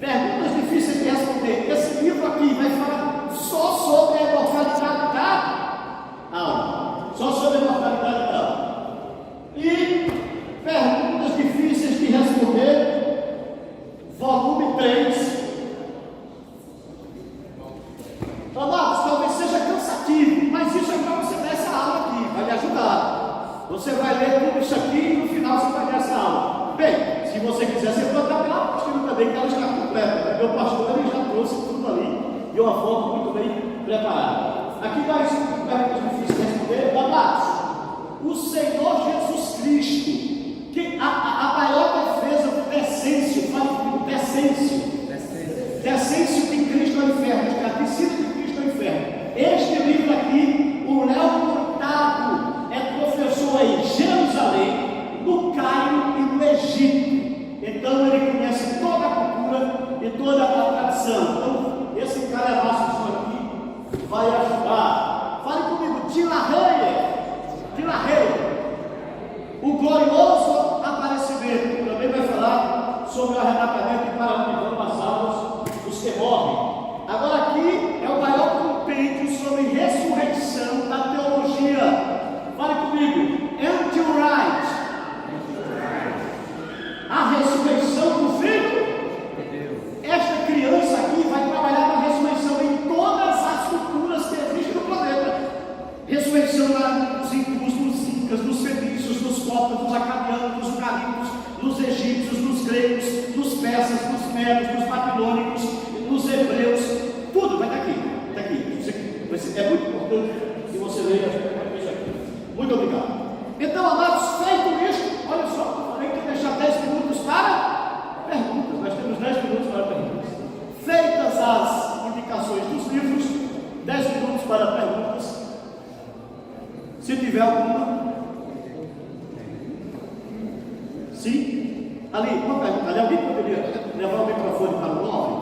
Perguntas difíceis de responder. Esse livro aqui vai falar só sobre a imortalidade da alma. Só sobre a imortalidade da alma. E perguntas difíceis de responder, volume 3. Amados, talvez seja cansativo, mas isso é para você dar essa aula aqui, vai lhe ajudar. Você vai ler tudo isso aqui e no final você vai dar essa aula. Bem, se você quiser, você pode dar pela apostila também, que ela está completa. Meu pastor ele já trouxe tudo ali de uma forma muito bem preparada. Aqui nós perguntas difíceis de responder. Amados, o Senhor Jesus Cristo, que a maior defesa do decêncio lugar. Então, amados, feito isso, olha só, falei que deixar 10 minutos para perguntas. Nós temos 10 minutos para perguntas. Feitas as indicações dos livros, 10 minutos para perguntas. Se tiver alguma. Sim? Ali, uma pergunta. Ali, alguém poderia levar o microfone para o nome?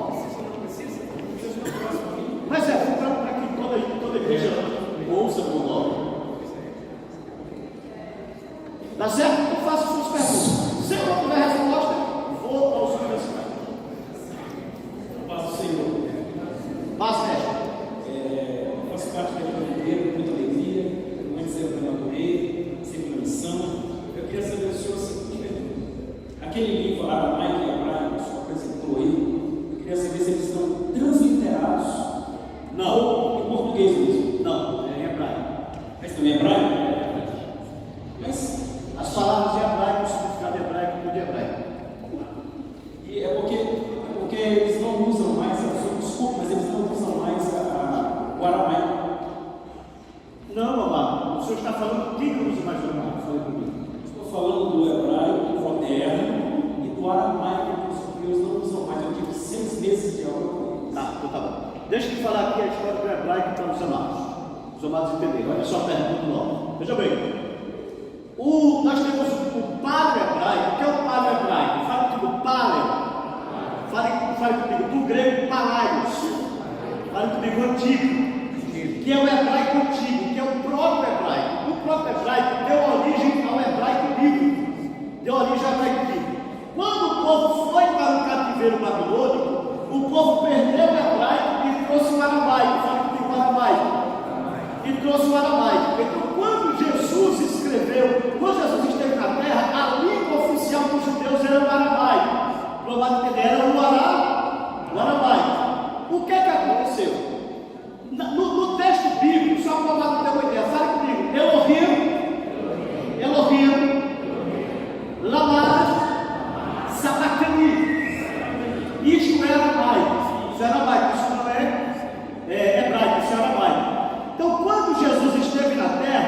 Mas é, para que toda a igreja ouça o nome. Tá certo? Então faça suas perguntas. Se eu não tiver resposta, vou aos universitários. Paz do Senhor. Paz, mestre. Faço parte da igreja com muita alegria, muito cedo pela Correia, sempre na missão. Eu queria saber do senhor a seguinte pergunta. Aquele livro aramaico e hebraico que o senhor apresentou aí, eu queria saber se eles estão transliterados. Não. Em português mesmo. Não, é em hebraico. Mas também é hebraico? Mas As palavras em hebraico, o significado hebraico, tudo em hebraico. e é porque eles não usam mais, desculpa, mas eles não usam mais o aramaico. Não, amado, o senhor está falando que não usa mais o hebraico? Fale comigo. Estou falando do hebraico moderno e do aramaico que os judeus não usam mais. Eu tive 6 meses de aula com eles. Tá, então tá bom. Deixa eu falar aqui a história do hebraico para os amados. Os amados entenderem. Olha só a pergunta do nome. Veja bem. Nós temos o paleo hebraico. O que é o paleo hebraico? Fale comigo, paleo. Fale comigo, do grego palaios. Fale comigo, antigo. Que é o hebraico antigo, que é o próprio hebraico. O próprio hebraico deu origem ao hebraico bíblico. Deu origem ao hebraico bíblico. Quando o povo foi para o cativeiro babilônico, o povo perdeu o hebraico e trouxe o aramaico. Fale comigo, o aramaico. E trouxe o aramaico. Então, quando Jesus esteve na terra, a língua oficial dos judeus era o aramaico. Provavelmente entender, era o aramaico. O que aconteceu? No texto bíblico, só para provar ter uma ideia, fale comigo. Elohim, Lama, Sabachthani. Isto é aramaico. Isso é aramaico, isso não é hebraico, isso é aramaico. Então, quando Jesus esteve na terra,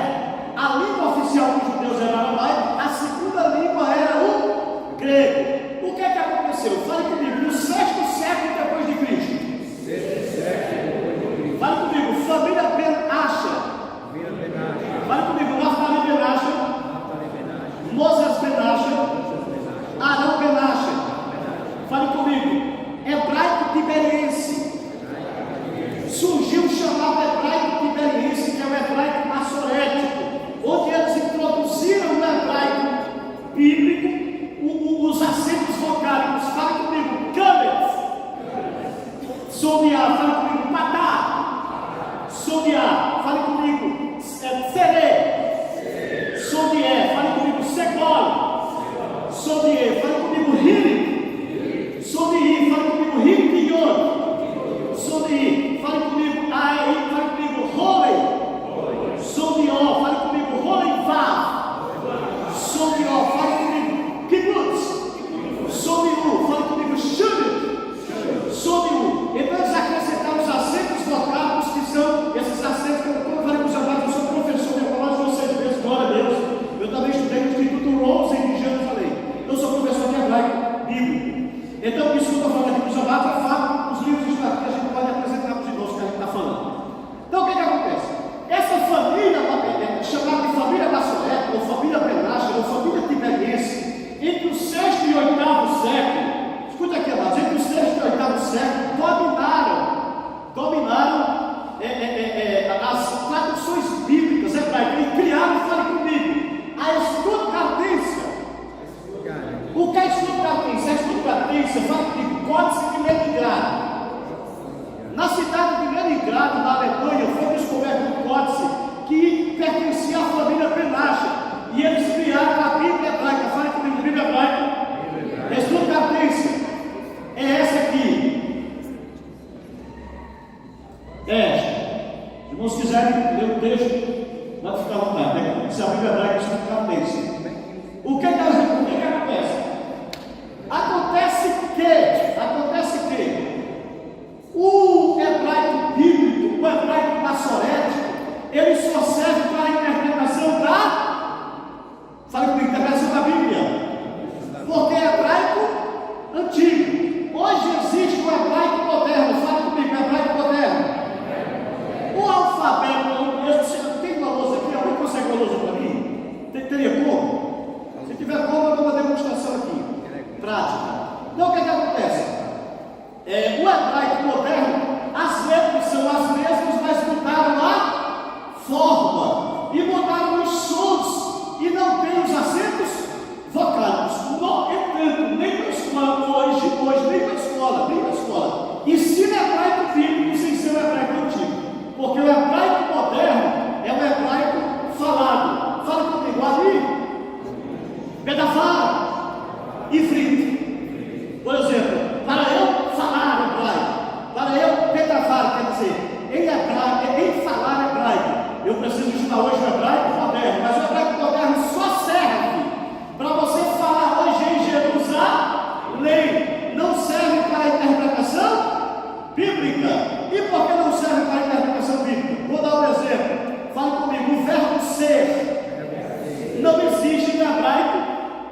Não existe no hebraico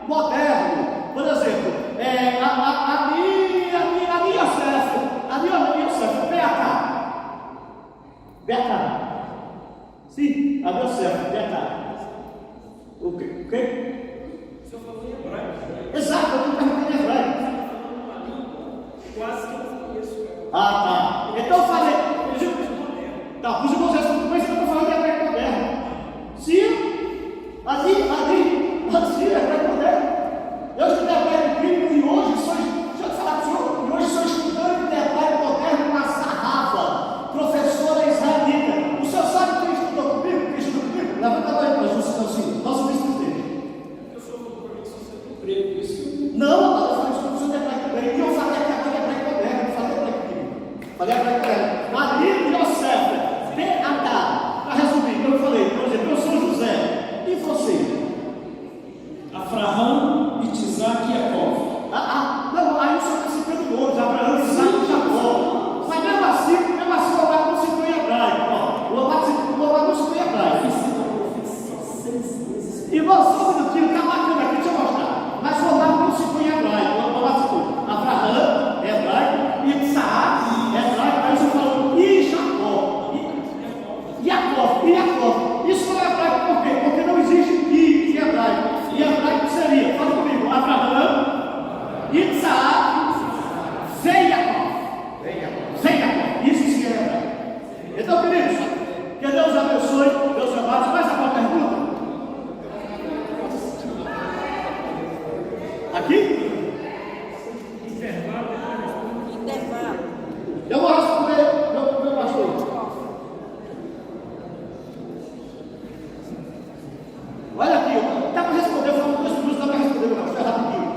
moderno. Por exemplo, Ani Yosef, Beacá. Sim, Ani Yosef, Beacá. O quê? O senhor falou em hebraico. Exato, eu estou perguntando em hebraico. Quase que eu não conheço. Ah, tá. Então eu falei. Tá, os irmãos respondem, mas eu estou falando de hebraico moderno. Sim, assim, hebraico moderno. Eu estudei hebraico bíblico e hoje sou, deixa eu te falar para o senhor, hoje sou estudante de hebraico moderno na Sarrafa, professora israelita. O senhor sabe quem estudou comigo? Quem estudou comigo? Levanta a mão aí para Jesus, assim, nosso vice-presidente. Eu sou compromisso com o seu emprego, isso. Não, eu falei isso com o senhor de hebraico também. E eu falei aqui agora de hebraico moderno, não falei hebraico bíblico. Falei hebraico moderno. Ani Yosef, Beatá. Para resumir, eu falei, por exemplo, eu sou José. E você? Abraão, Isaac e Jacó. Não, aí o senhor está citando nomes, Abraão, Isaac e Jacó. Mas mesmo assim o Lobato não citou em hebraico. O Lobato não citou em hebraico. E só um minutinho, está bacana aqui, deixa eu mostrar. Mas o Lobato não citou em hebraico. O Lobato citou Abraão, hebraico, Isaac, hebraico. Aí o senhor falou, e Jacó. E Jacó. Isso não é hebraico por quê? Porque não existe em hebraico. E hebraico seria, fala comigo, Abraão, Isaac, Jacó. Isso sim é hebraico. Então, queridos, que Deus abençoe, Deus amado. Mais alguma pergunta? Aqui? Intervalo. Eu vou responder, meu pastor. Olha aqui, dá para responder, falando 2 minutos, dá para responder, meu pastor, rapidinho.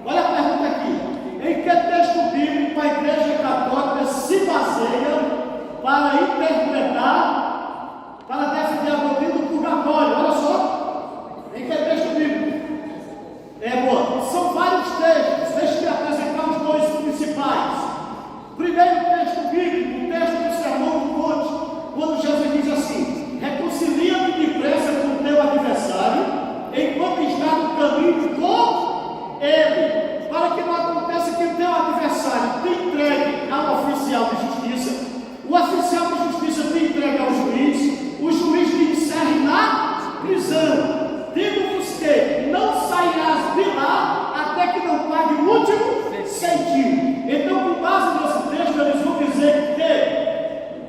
Olha a pergunta aqui. Em que texto bíblico a Igreja Católica se baseia para interpretar, para defender a doutrina do purgatório? Olha só. Em que texto bíblico? São vários textos. Deixa eu apresentar os 2 principais. Primeiro texto bíblico, o texto do Sermão do Monte, quando Jesus diz assim: reconcilia-te depressa com o teu adversário, enquanto está no caminho com ele, para que não aconteça que o teu adversário te entregue ao oficial de justiça, o oficial de justiça te entregue ao juiz, o juiz te encerre na prisão. Digo-vos que não sairás de lá até que não pague o último centimo. Então, com base nesse texto, eles vão dizer que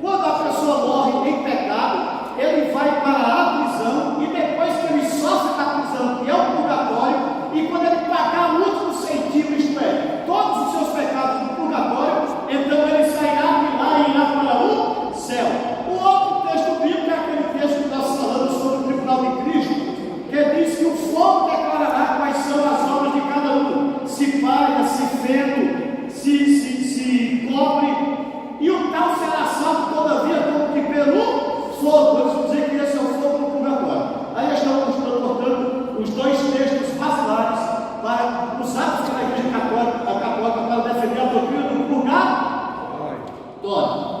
quando a pessoa morre em pecado, ele vai para a prisão, e depois que ele sofre na prisão, que é o purgatório, e quando ele pagar o último centimo, isto é, todos os seus pecados no purgatório, então ele sairá de lá e irá para o céu. O outro texto bíblico é aquele texto que nós falamos sobre o tribunal de Cristo, que diz que o fogo declarará quais são as obras de cada um, se palha, se feno, se cobre, e o tal será salvo todavia como que pelo fogo. Eles vão dizer que esse é o fogo do purgatório. Aí estamos portando os 2 textos basilares para usados pela Igreja Católica para defender a doutrina do purgatório.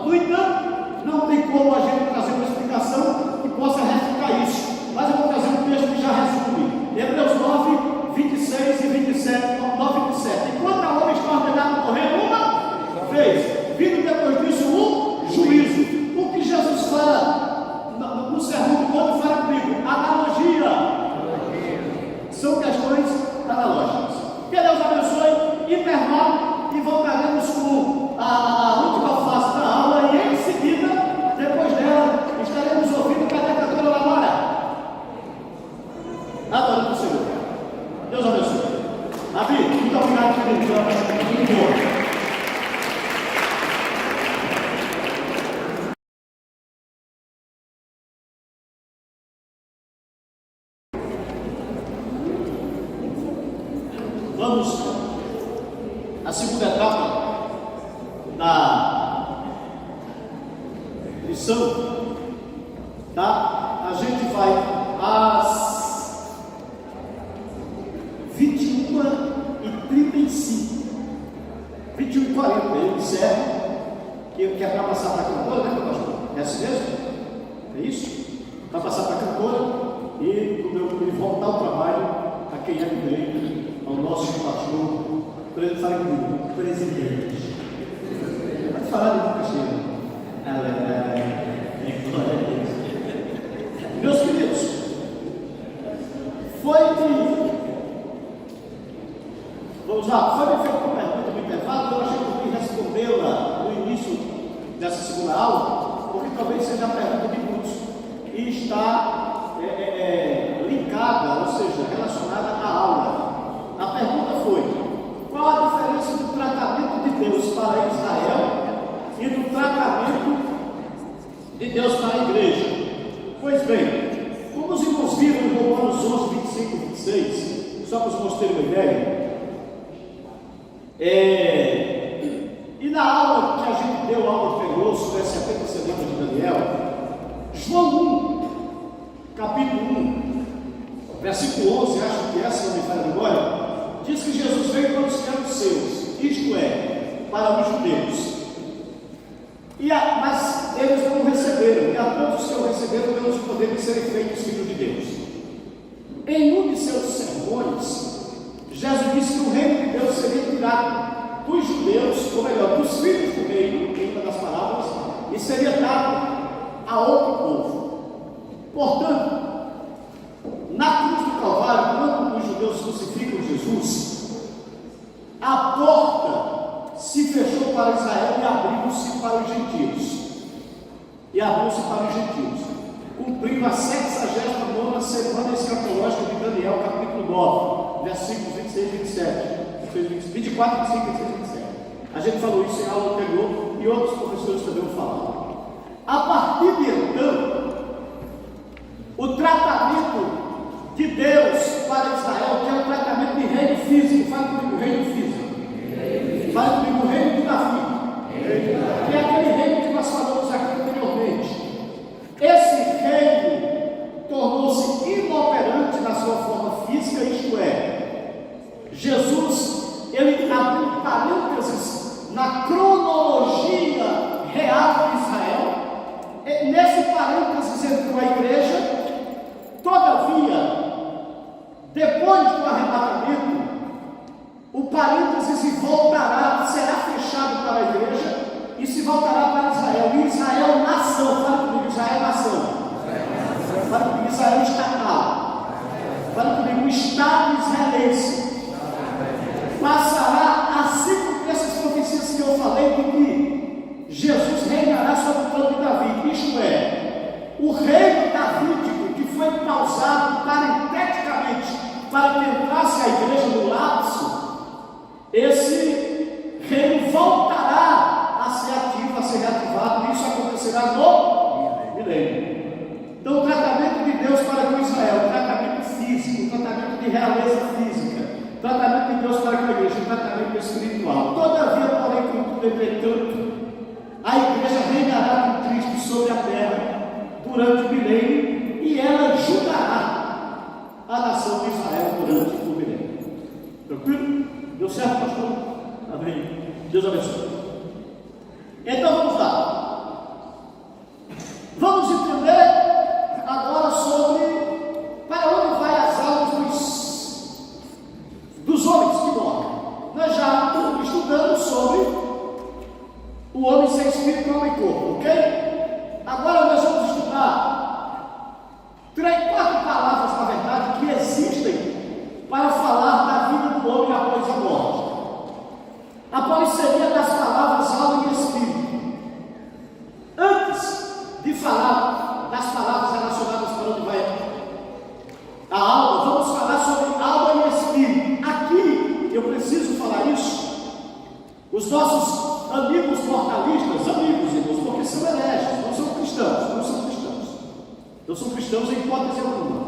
No entanto, não tem como a gente trazer uma explicação que possa refutar isso. Mas eu vou trazer um texto que já resume. Hebreus 9, 26 e 27, 9 e 27. Enquanto a homem está ordenado a morrer uma vez, vindo depois disso um juízo. O que Jesus fala no Sermão do Monte, fala comigo, analogia. São questões analógicas. Que Deus abençoe, intervalo, e voltaremos com a última fase da aula, e em seguida, depois dela, estaremos ouvindo cadê a cantora Lamora? Adorando o Senhor. Deus abençoe. Abi, muito obrigado por vir. Muito bom. Vamos à segunda etapa da lição, tá? A gente vai às 21h35, 21h40, eu encerro, que é para passar para a cantora, né, pastor? É assim mesmo? É isso? Para passar para a cantora e o meu ele voltar ao trabalho, a quem é direito, ao nosso pastor, para ele falar comigo, presidente. Pode falar de boca cheia. Meus queridos, vamos lá, foi me feita uma pergunta no intervalo, eu achei que eu ia respondê-la no início dessa segunda aula, porque talvez seja a pergunta de muitos, e está linkada, ou seja, relacionada à aula. A pergunta foi: qual a diferença do tratamento de Deus para Israel e do tratamento de Deus para a igreja? Pois bem, como os irmãos viram em Romanos 11, 25 e 26, só para os irmãos terem uma ideia, e na aula que a gente deu, a aula anterior sobre as 70 semanas de Daniel, João 1, capítulo 1, versículo 11, acho que essa não me falha a memória, diz que Jesus veio para os que eram seus, isto é, para os judeus. Mas eles não o receberam, e a todos os que o receberam deu o poder de serem feitos filhos de Deus. Em um de seus sermões, Jesus disse que o reino de Deus seria tirado dos judeus, ou melhor, dos filhos do reino, em uma das palavras, e seria dado a outro povo. Portanto, na cruz do Calvário, quando os judeus crucificam Jesus, a porta se fechou para Israel e abriu-se para os gentios. Cumprindo a 69ª semana escatológica de Daniel, capítulo 9, versículos 26 e 27. 24, 25, 26 e 27. A gente falou isso em aula anterior e outros professores também falaram. A partir de então, o tratamento de Deus para Israel, que é o tratamento de reino físico, fala comigo, reino físico. Fala comigo, o reino de Davi, que é aquele reino que nós falamos aqui anteriormente. Esse reino tornou-se inoperante na sua forma física, isto é, Jesus, ele abriu parênteses na cronologia real de Israel. Nesse parênteses entrou a igreja. Todavia, depois do arrebatamento, o parênteses voltará, será fechado para a igreja e se voltará para Israel. E Israel, nação, fala comigo, Israel, nação. Fala comigo, Israel, estatal. Fala comigo, o Estado israelense. Passará a se cumprir essas profecias que eu falei, de que Jesus reinará sobre o trono de Davi. Isto é, o reino davídico, que foi pausado parenteticamente para que entrasse a igreja no lapso, esse reino voltará a ser ativo, a ser reativado, e isso acontecerá no milênio. Então, o tratamento de Deus para com Israel, o tratamento físico, o tratamento de realeza física, o tratamento de Deus para com a igreja, o tratamento espiritual. Todavia, porém, contudo, entretanto, a igreja reinará com Cristo sobre a terra durante o milênio, e ela julgará a nação de Israel durante o milênio. Tranquilo? Deu certo, pastor? Amém. Deus abençoe. Então vamos lá. Vamos entender agora sobre para onde vai as almas dos homens que morrem. Nós já estudamos sobre o homem sem espírito, alma e corpo, ok? Agora nós vamos estudar 4 palavras, na verdade, que existem para falar da vida do homem após a morte. A policeria das palavras alma e espírito. Antes de falar das palavras relacionadas para onde vai a alma, vamos falar sobre alma e espírito. Aqui, eu preciso falar isso. Os nossos amigos mortalistas, irmãos, porque são hereges, não são cristãos, não são cristãos em hipótese alguma.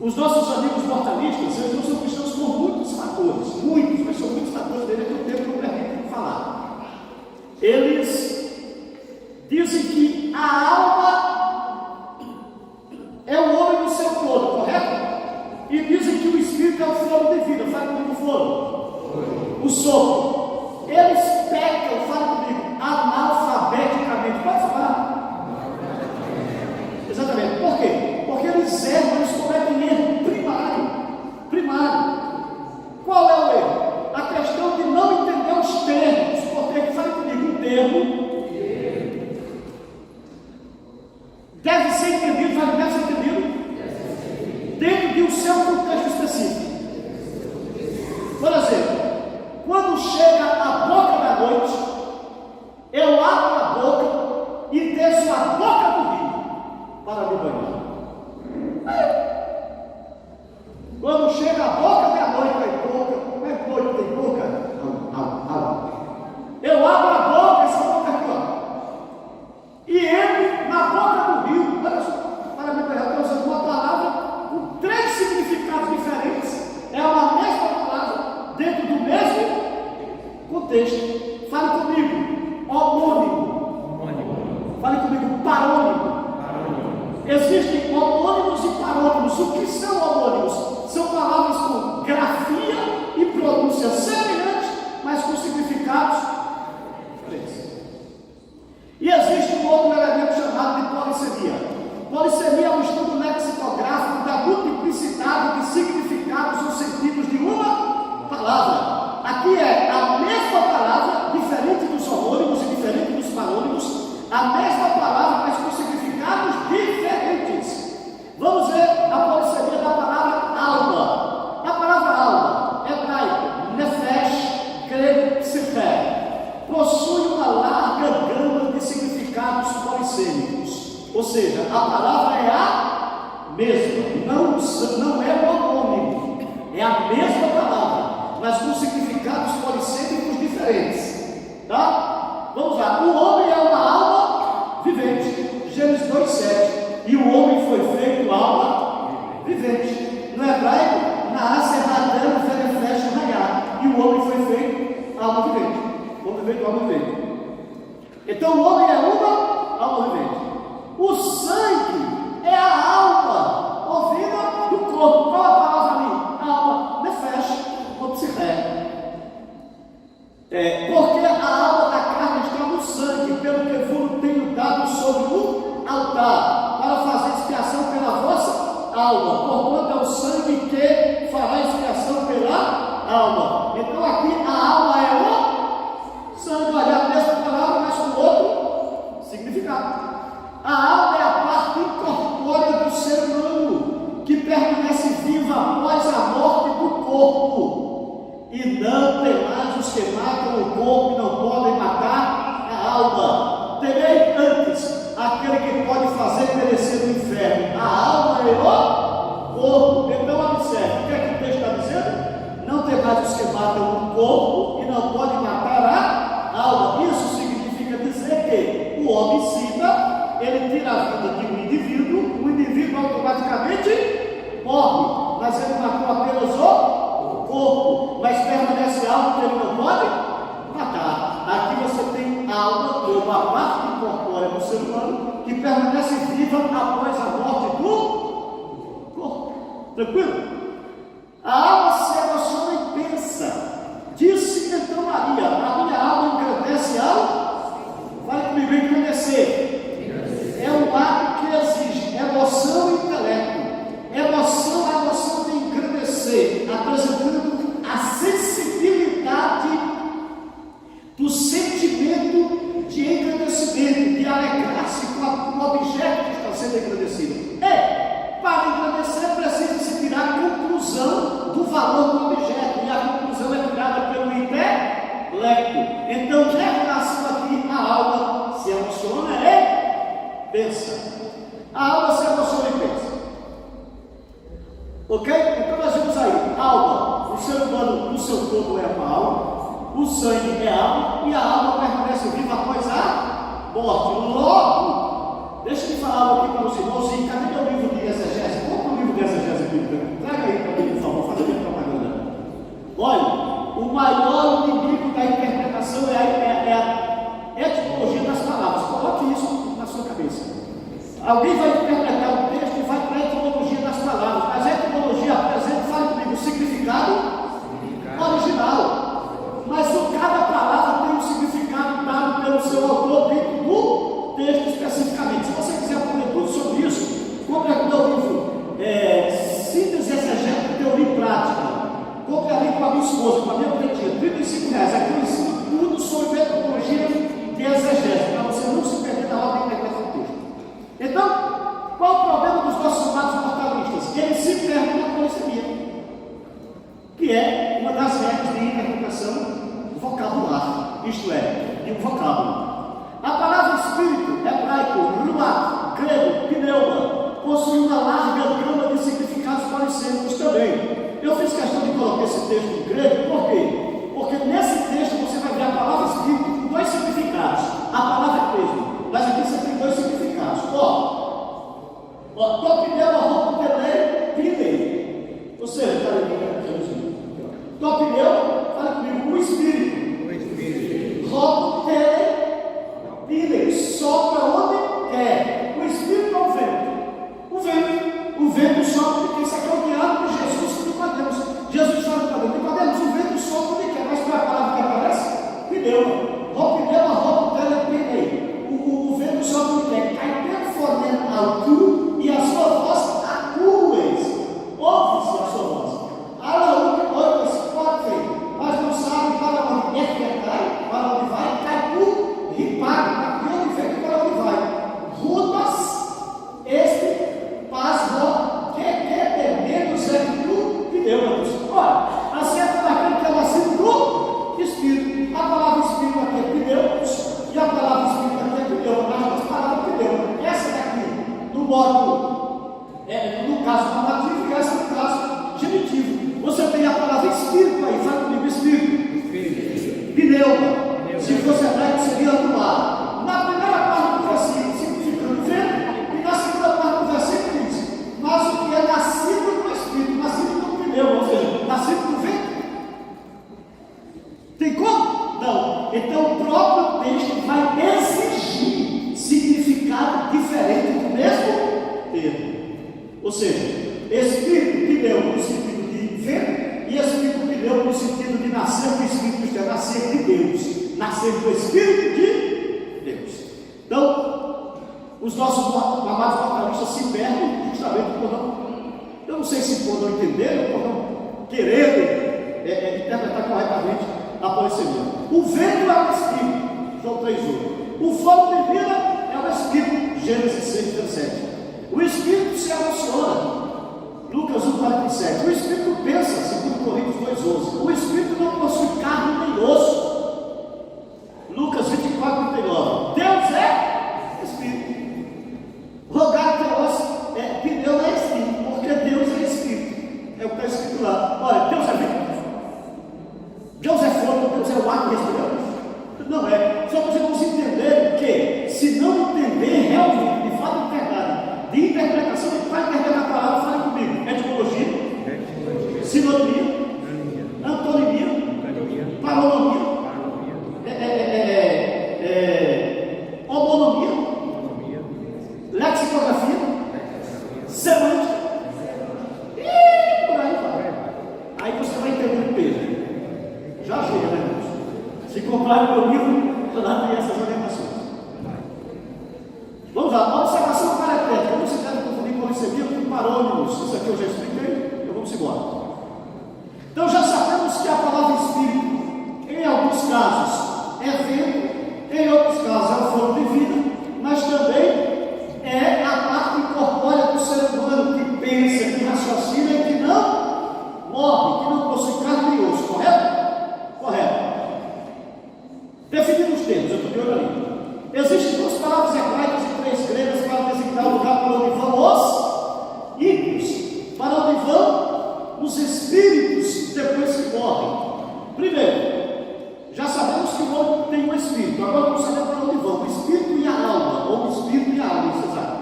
Os nossos amigos mortalistas, eles não são cristãos por muitos fatores, mas são muitos fatores dele que eu tenho que falar. Eles dizem que a alma é o homem no seu todo, correto? E dizem que o espírito é o fôlego de vida. Fala comigo, o fôlego, o sopro. Eles pecam, fala comigo, analfabeticamente. Pode falar? Exatamente. Por quê? Porque eles erram, eles cometem erro. Quando chega a boca da noite, tem boca. Como é que noite tem boca? Eu abro a boca, essa boca aqui, ó. E entro na boca do rio. Olha só, para me pegar, estou usando uma palavra com 3 significados diferentes. É uma mesma palavra, dentro do mesmo contexto. Fale comigo, homônimo. Fale comigo, parônimo. Existem homônimos e parônimos. O que são homônimos? São palavras com grafia e pronúncia semelhantes, mas com significados diferentes. E existe um outro elemento chamado de polissemia. Polissemia é um estudo lexicográfico da multiplicidade de significados ou sentidos de uma palavra. Aqui é a mesma palavra, diferente dos homônimos e diferente dos parônimos, a mesma palavra, mas com significados diferentes. Vamos ver a polissemia da palavra alma. A palavra alma, hebraico, nefesh, grego, psiché, possui uma larga gama de significados polissêmicos. Ou seja, a palavra é a mesma, não é o homônimo, é a mesma palavra, mas com significados polissêmicos diferentes. Tá? Vamos lá. O homem é uma alma vivente. Gênesis 2:7. E o homem foi feito alma vivente. No hebraico, Naase Radam Verefesh Hayá. E o homem foi feito alma vivente. O homem foi feito alma vivente. Então o homem é uma alma vivente. O sangue é a alma ouvida do corpo. Qual a palavra ali? Alma, nefesh, ou psiché. Porque a alma da carne está no sangue, pelo que vos tenho dado sobre o altar, para fazer expiação pela vossa alma, porquanto é o sangue que fará expiação pela alma. Então aqui a alma é o sangue, olha, a mesma palavra, mas com outro significado. A alma é a parte incorpórea do ser humano, que permanece viva após a morte do corpo. E não tem mais os que matam o corpo e não podem matar a alma. Temei antes aquele que pode fazer perecer no inferno a alma e o corpo. Então observe, o que é que o texto está dizendo? Não tem mais os que matam o corpo e não podem matar a alma. Isso significa dizer que o homicida, ele tira a vida de um indivíduo, o indivíduo automaticamente morre, mas ele matou apenas o corpo, mas permanece algo que ele não pode matar. Aqui você tem alma, ou uma parte incorpórea do ser humano, que permanece viva após a morte do corpo. Tranquilo? A alma se emociona e pensa. Disse então Maria: a minha alma engrandece ao. Vai comigo, engrandecer. É um ato que exige emoção e intelecto. A emoção de engrandecer, apresentando a sensibilidade do sentimento de engrandecimento, de alegrar-se com o objeto que está sendo engrandecido. Para engrandecer precisa-se tirar a conclusão do valor do objeto, e a conclusão é tirada pelo intelecto. Então, em relação aqui, a alma se emociona e pensa. A alma se emociona e pensa. Ok? Então nós vemos aí, alma, o ser humano no seu corpo é uma alma, o sangue é alma, e a alma permanece viva após a morte. Logo, deixa eu falar algo aqui para os irmãos, e cadê meu livro de exegese? Compra o livro de exegese bíblica, traga aí para mim, por favor, fazer minha propaganda. Olha, o maior inimigo da interpretação é a etimologia das palavras. Coloque isso na sua cabeça. Alguém vai interpretar o texto e vai para a etimologia das palavras, mas a etimologia apresenta, fale comigo, o significado original. Mas cada palavra tem um significado dado pelo seu autor dentro do texto especificamente. Se você quiser aprender tudo sobre isso, compre aqui meu livro, Síntese Exegética e Teoria Prática. Compre ali com a minha esposa, com a minha pretinha, R$35. Aqui eu ensino tudo sobre metodologia de exegese, para você não se perder na hora de interpretar o texto. Então, qual o problema dos nossos amados mortalistas? Eles se perdem na polissemia, que é uma das regras de interpretação vocabular, isto é, de um vocábulo. A palavra espírito, hebraico, ruach, grego, pneuma, possui uma larga gama de significados polissêmicos também. Eu fiz questão de colocar esse texto em grego, por quê? Porque nesse texto você vai ver a palavra espírito com dois significados. A palavra é mesmo, mas aqui você tem dois significados. Topineu, roupa, pilei. Ou seja, topineu, fala comigo, o espírito. Roupa, pilei, sopra onde quer. O espírito é o vento. O vento sopra porque isso aqui é o diálogo de Jesus com Nicodemos. Jesus fala para Nicodemos, o vento sopra onde quer, mas qual é a palavra que aparece? Pneu. Roupa, pilei. O vento sopra onde quer, cai performando alto e a sua voz acues. Ouve-se a sua voz. Ouve-se, mas não sabe para onde é que cai, para onde vai por ripago, para onde vem, para onde vai. Rutas, pasmo, que menos é que tu pneu. Olha, acerta daquele que é nascido do Espírito. A palavra Espírito aqui é pneus e a palavra Espírito aqui é pneu. As palavras pneu. Essa daqui, no modo, no caso normativo, e essa no caso genitivo. Você tem a palavra Espírito aí, fala comigo, Espírito. Pneu. Se fosse hebraico, seria do ar. Na primeira parte do versículo, significando vento, e na segunda parte do versículo diz: mas o que é nascido do Espírito, nascido do pneu, ou seja, nascido do vento. Tem como? Não. Então o próprio texto vai exigir significado diferente do mesmo termo. Ou seja, Espírito, pneu, no sentido de vento, e Espírito, pneu, no sentido de nascer do Espírito, isto é, nascer de Deus, nascer do Espírito de Deus. Então, os nossos amados moralistas se perdem justamente por eu não sei se por não entender, por não querer interpretar corretamente a poesia. O vento é o Espírito, João 3,8. O fogo de vida é o Espírito, Gênesis 6,17. O Espírito se emociona, Lucas 1,47. O Espírito pensa, segundo Coríntios 2,11. O Espírito não possui carne nem osso, Lucas 24,39. Deus é Espírito. Rogar pneu é Espírito, porque Deus é Espírito. É o que está escrito lá. Olha, Deus é vento, Deus é fogo, Deus é o ar que respiramos. Não é. Só para vocês entenderem que, se não entender realmente, de fato, de interpretação, vai interpretar a palavra, fale comigo. Etimologia, sinonimia, antonimia, paronomia, homonomia, lexicografia, semântica, e por aí vai. Aí você vai entender o peso. Já chega, né, irmãos? Se comprar o meu livro, lá tem essas orientações. Vamos lá, observação paratética. Não se deve confundir com polissemia com parônimos. Isso aqui eu já expliquei, então vamos embora. Então já sabemos que a palavra Espírito, em alguns casos, é vento, em outros casos é o fogo de vida, mas também é a parte corpórea do ser humano que pensa, que raciocina e que não morre, que não possui carne e osso, correto? Correto. Definindo os termos, eu estou de olho ali. Existem duas palavras hebraicas e três gregas para designar o lugar para onde vão os ímpios, para onde vão os espíritos depois que morrem. Primeiro, já sabemos que o homem tem um espírito, agora vamos saber para onde vão: o espírito e a alma, ou o espírito e a alma, você sabe.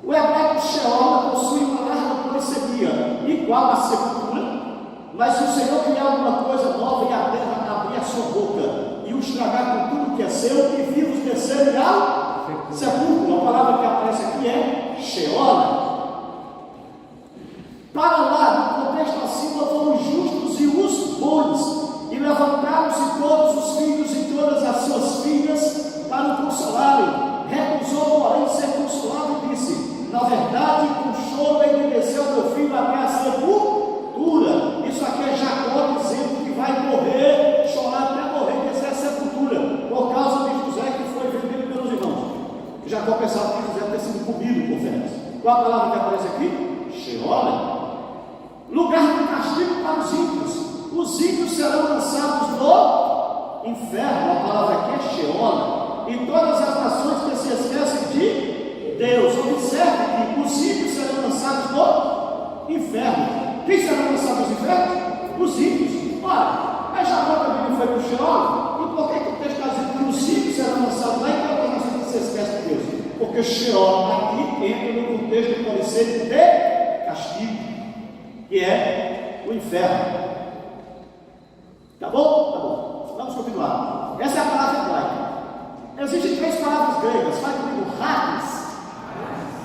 O hebraico Sheol possui uma larga polissemia, igual à sepultura, mas se o Senhor criar alguma coisa nova e a terra abrir a sua boca e o estragar com tudo que é seu, e vivos descerem ao sepulcro. A palavra que aparece aqui é Sheol. Para lá, no contexto acima, vão os justos e os bons, e levantaram-se todos os filhos e todas as suas filhas para o consolarem. Recusou, porém, ser consolado e disse: na verdade, com choro ele desceu meu filho até a sepultura. Isso aqui é Jacó dizendo que vai morrer, chorar até morrer e descer a sepultura, por causa de José que foi vendido pelos irmãos. Jacó pensava que José ter sido comido por Félix. Qual a palavra que aparece aqui? Sheol. Lugar de castigo para os ímpios. Os ímpios serão lançados no inferno. A palavra aqui é Sheol. E todas as nações que se esquecem de Deus. Observe que os ímpios serão lançados no inferno. Quem será lançado nos infernos? Os ímpios. Ora, mas Jacó também não foi para o Sheol. E por que o texto está dizendo que os ímpios serão lançados lá? Então, a nação que se esquece de Deus. Porque Sheol aqui entra no contexto do conceito de castigo, que é o inferno. Tá bom? Tá bom. Vamos continuar. Essa é a palavra hebraica. Existem 3 palavras gregas. Faz comigo, Hades.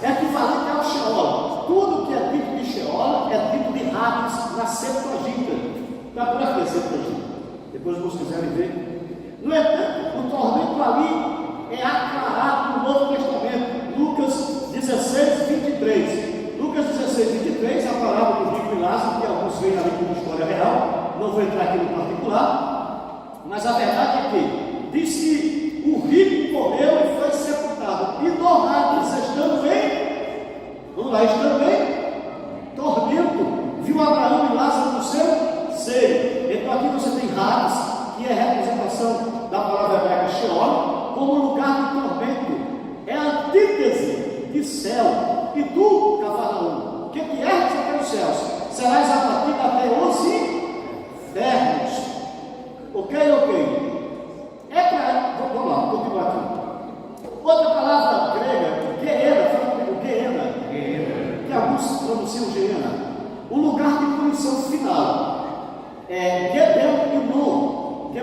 É equivalente ao Sheol. Tudo que é dito de Sheol é dito de Hades na Septuaginta. Está por aqui a Septuaginta. Depois vocês quiserem ver. No entanto, o tormento ali é aclarado no Novo Testamento. Lucas 16, 23. Lucas 16, 23 é a parábola do rico e Lázaro, que alguns veem ali como história real. Não vou entrar aqui no particular. Mas a verdade é que diz que o rico morreu e foi sepultado. E no Hades, estando em tormento, viu Abraão e Lázaro no seu seio. Então aqui você tem Hades, que é a representação da palavra hebraica Sheol, como lugar de tormento. É a antítese de céu. E tu, Cafarnaum, que ergues até os céus, serás abatido até os infernos. Ok? Vamos lá, vou continuar aqui. Outra palavra grega, Geena, fala comigo, Geena, que alguns pronunciam Geena, o lugar de punição final. Gebel Inon, que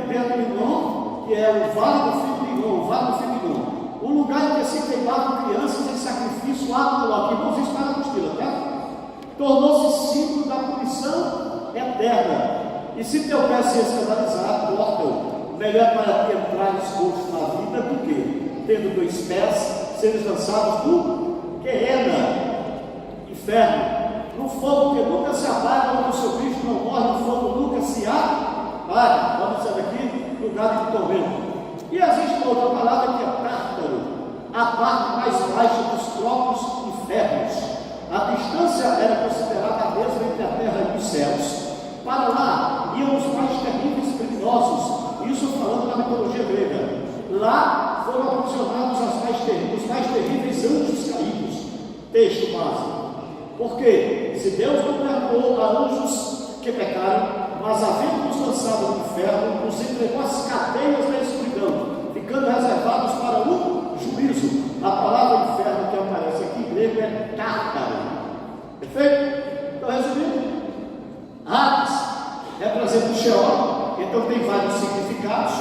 é o vale do filho de Inon, um lugar em que se queimavam crianças em sacrifício anual, que não existe para a costila, tá? Tornou-se símbolo da punição eterna. E se teu pé se escandalizar, corta-o. Melhor para ti entrar exposto na vida do que, tendo 2 pés, seres lançados no Geena, inferno, no fogo que nunca se apaga, onde o seu bicho não morre, no fogo nunca se apaga. Vamos sair daqui, lugar de tormento. E existe uma outra palavra que é Tártaro, a parte mais baixa dos próprios infernos. A distância era considerada a mesma entre a terra e os céus. Para lá iam os mais terríveis criminosos, isso falando da mitologia grega. Lá foram aprisionados os mais terríveis anjos caídos. Texto básico. Porque se Deus não perdoou a anjos que pecaram, mas havendo-nos lançado no inferno, nos entregou as cadeias da escuridão, ficando reservados para o juízo. A palavra inferno que aparece aqui em grego é Tártaro. Perfeito? Então, resumindo, Hades representa o Sheol, então tem vários significados.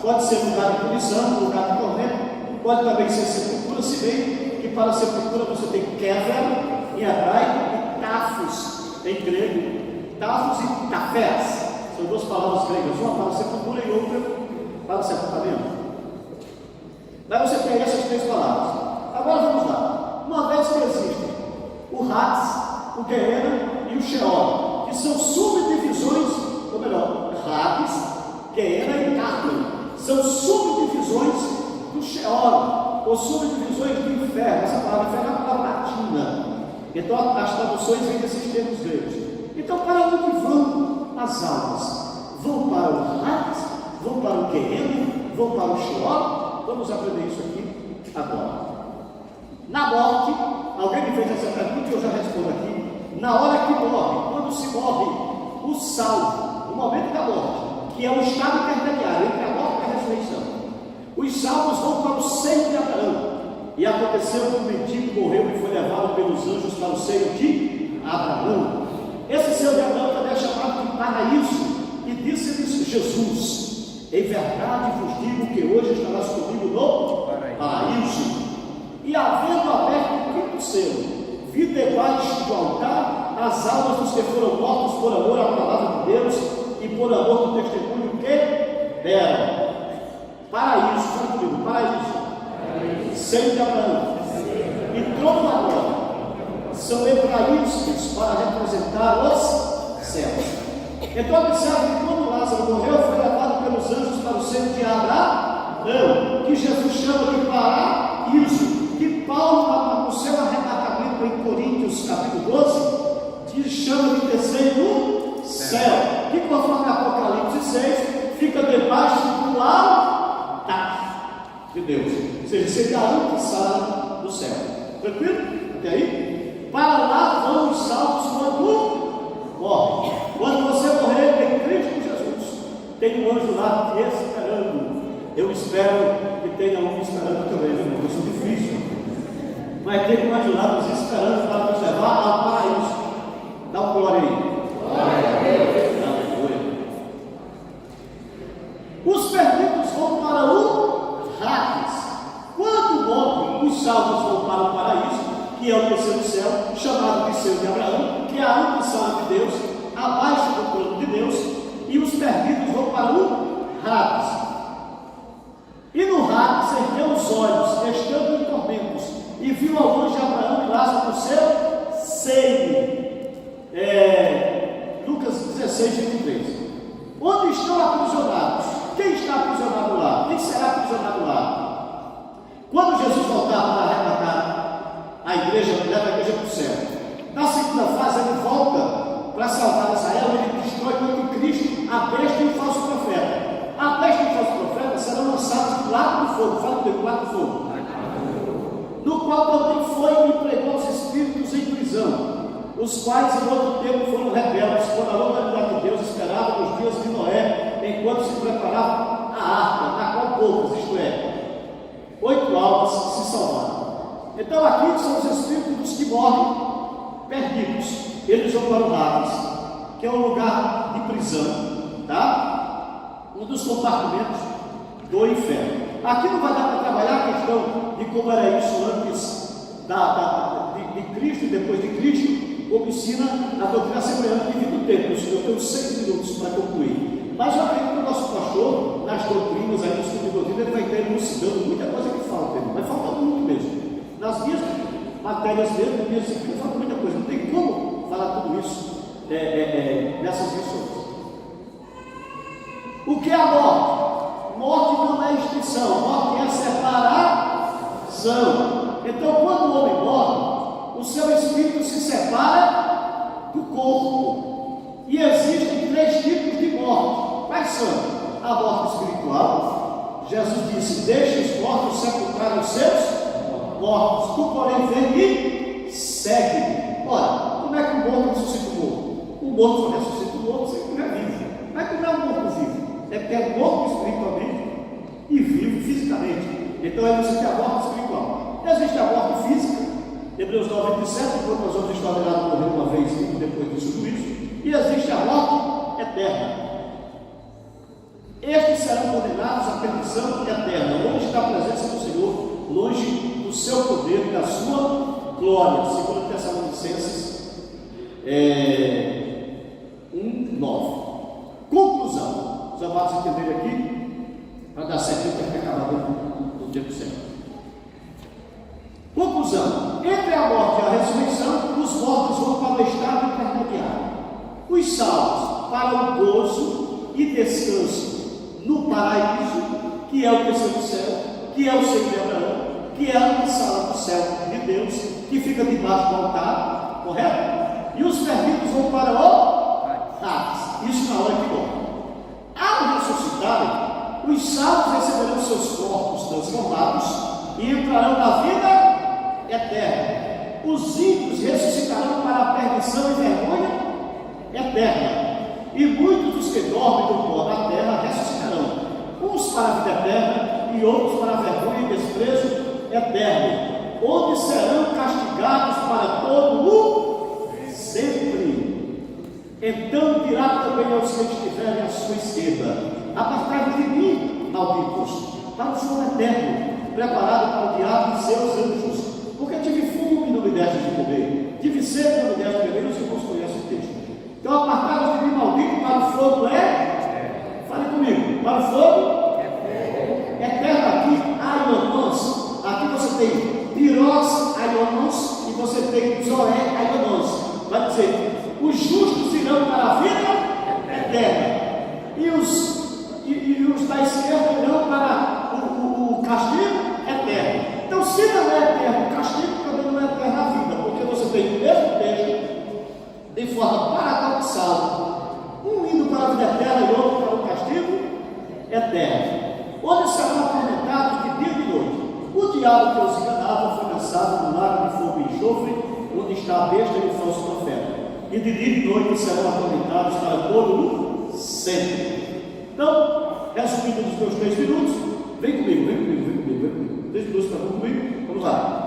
Pode ser lugar de punição, lugar de tormento, pode também ser sepultura, se bem que para a sepultura você tem Kever em hebraico e Tafos em grego. Tafos e Tafés são 2 palavras gregas, uma para a sepultura e outra para o sepultamento. Mas você tem essas 3 palavras. Agora vamos lá. Uma vez que existem o Hades, o Geena e o Sheol, que são subdivisões, ou melhor, Hades, Geena e Tártaro, são subdivisões do Sheol, ou subdivisões do inferno. Essa palavra inferno é uma palavra latina. Então as traduções vêm desses termos gregos. Então, para onde vão as almas? Vão para o Hades? Vão para o Geena? Vão para o Sheol? Vamos aprender isso aqui agora. Na morte, alguém me fez essa pergunta e eu já respondo aqui. Na hora que morre, quando se morre, o salvo, o momento da morte, que é o estado intermediário entre a morte e a ressurreição, os salvos vão para o seio de Abraão. E aconteceu que o mendigo morreu e foi levado pelos anjos para o seio de Abraão. Esse seio de Abraão também é chamado de paraíso. E disse-lhes Jesus: em verdade vos digo que hoje estarás comigo no paraíso. E havendo aberto o 5º selo, vi debaixo do altar as almas dos que foram mortos por amor à palavra de Deus e por amor do testemunho que deram. Paraíso, fala comigo, paraíso. Seio de Abraão e trono da glória são hebraísmos para representar os céus. Então observe que quando Lázaro morreu, foi levado pelos anjos para o seio de Abraão, que Jesus chama de paraíso, que Paulo, no seu arrebatamento em Coríntios capítulo 12, chama de terceiro céu, que conforme Apocalipse 6, fica debaixo do altar de Deus. Ou seja, seria a antessala do céu. Tranquilo? Até aí? Para lá vão os salvos quando morrem. Eu espero que tenha um esperando também, irmão. Isso é difícil. Vai ter que imaginar nos esperando para nos levar ao paraíso. Dá um glória aí. Glória a Deus. Aleluia. Os perdidos vão para o Hades. Quando morrem, os salvos vão para o paraíso, que é o terceiro céu, chamado de seio de Abraão, que é a ambição de Deus, abaixo do trono de Deus, e os perdidos vão para o Hades. E no Hades ergueu os olhos, estando em tormentos, e viu ao longe Abraão e Lázaro no seu seio. Lucas 16, 23. Onde estão aprisionados? Quem está aprisionado lá? Quem será aprisionado lá? Quando Jesus voltar para arrebatar a igreja, leva a igreja para o céu. Na segunda fase, ele volta para salvar Israel, ele destrói contra Cristo a besta e o falso profeta. A besta e o falso profeta serão lançados do lado do fogo. Fala comigo, do lado do fogo. No qual também foi e pregou os espíritos em prisão, os quais em outro tempo foram rebeldes, quando a humanidade de Deus esperava nos dias de Noé, enquanto se preparava a arca, na qual poucos, isto é, 8 almas se salvaram. Então aqui são os espíritos dos que morrem perdidos. Eles vão para o Hades, que é um lugar de prisão, tá? Um dos compartimentos do inferno. Aqui não vai dar para trabalhar a questão de como era isso antes de Cristo e depois de Cristo, como ensina a doutrina assembleana de vida do tempo. Eu tenho 6 minutos para concluir. Mas eu acredito que o nosso pastor, nas doutrinas, aí no estudo de doutrina, ele vai ter elucidando muita coisa que falta, vai faltar muito mesmo. Nas minhas matérias mesmo, nas minhas disciplinas, falta muita coisa. Não tem como falar tudo isso nessas lições. O que é a morte? Morte não é extinção, morte é separação. Então, quando o homem morre, o seu espírito se separa do corpo. E existem 3 tipos de morte. Quais são? A morte espiritual. Jesus disse: deixe os mortos sepultar os seus mortos. Tu, porém, vem e segue. Ora, como é que o morto ressuscita o morto? O morto só ressuscita o morto se ele não é vivo. Não é que não é um morto vivo. É porque é morto espiritualmente e vivo fisicamente. Então existe a morte espiritual. Existe a morte física, Hebreus 9:27, enquanto nós vamos estar lá morrer uma vez e depois do juízo. E existe a morte eterna. Estes serão condenados à perdição eterna, longe da presença do Senhor, longe do seu poder e da sua glória. Segundo Tessalonicenses 1:9. Conclusão. Os amados entenderem aqui, para dar certo, tem que acabar no tempo certo. Conclusão: entre a morte e a ressurreição, os mortos vão para o estado intermediário, os salvos para o gozo e descanso no paraíso, que é o terceiro céu, que é o seio de Abraão, que é a sala do céu de Deus, que fica debaixo do altar, correto? E os perdidos vão para o Hades, isso na hora que morre. Ao ressuscitarem, os salvos receberão seus corpos transformados e entrarão na vida eterna. Os ímpios ressuscitarão para a perdição e vergonha eterna. E muitos dos que dormem no pó da terra ressuscitarão, uns para a vida eterna e outros para a vergonha e desprezo eterno, onde serão castigados para todo o sempre. Então dirá também aos que estiverem à sua esquerda: apartai-vos de mim, malditos, para o fogo eterno, preparado para o diabo e seus anjos. Porque tive fome e não me deste de comer, tive sede e não me deste de beber. Os irmãos conhecem o texto. Então apartai-vos de mim, maldito, para o fogo fale comigo, para o fogo eterno. Aqui, aionons. Aqui você tem pirós, aionons, e você tem zoé, aionons. Vai dizer: os justos irão para a vida eterna, e os da esquerda irão para o castigo eterno. Então, se não é eterno o castigo, também não é eterna a vida, porque você tem o mesmo texto, de forma paradoxal, um indo para a vida eterna e outro para o castigo eterno, onde serão atormentados de dia e de noite. O diabo que os enganava foi lançado no lago de fogo e enxofre, onde está a besta e o falso profeta. E de dia e de noite serão atormentados para todo o sempre. Então, resumindo nos meus 3 minutos, Vem comigo. 3 minutos para concluir. Vamos lá.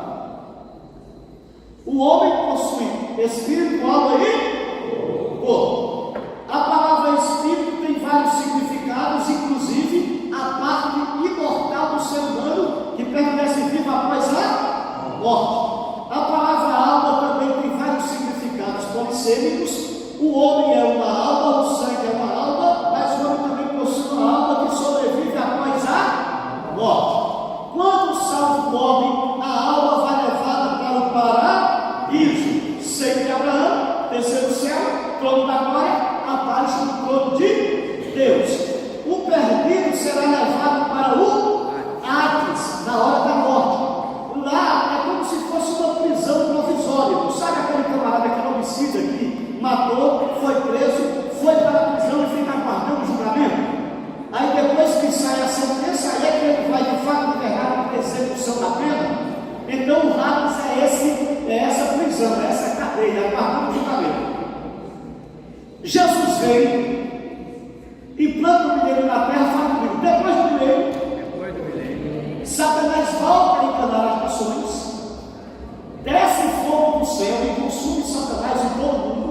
O homem possui espírito, alma e corpo. A palavra espírito tem vários significados, inclusive a parte imortal do ser humano que permanece vivo após a morte. A palavra alma também tem vários significados polissêmicos. O homem é uma alma, o sangue é uma alma, mas o homem também possui uma alma que sobrevive após a morte. Quando o salvo morre, a alma vai levada para o paraíso. Sempre Abraão, terceiro céu, trono da glória, abaixo do trono de Deus. O perdido será levado para o Hades, na hora da morte. Lá é como se fosse uma prisão provisória. Sabe aquele camarada que é homicida aqui? Matou, foi preso, foi para a prisão e fica aguardando o julgamento. Aí depois que sai a sentença, aí é que ele vai de fato enterrar a execução da pena. Então o Hades é essa prisão, é essa cadeia, aguardando o julgamento. Jesus veio e planta o milênio na terra, fala comigo, depois do milênio, Satanás volta a enganar as nações, desce fogo do céu e consome Satanás e todo mundo.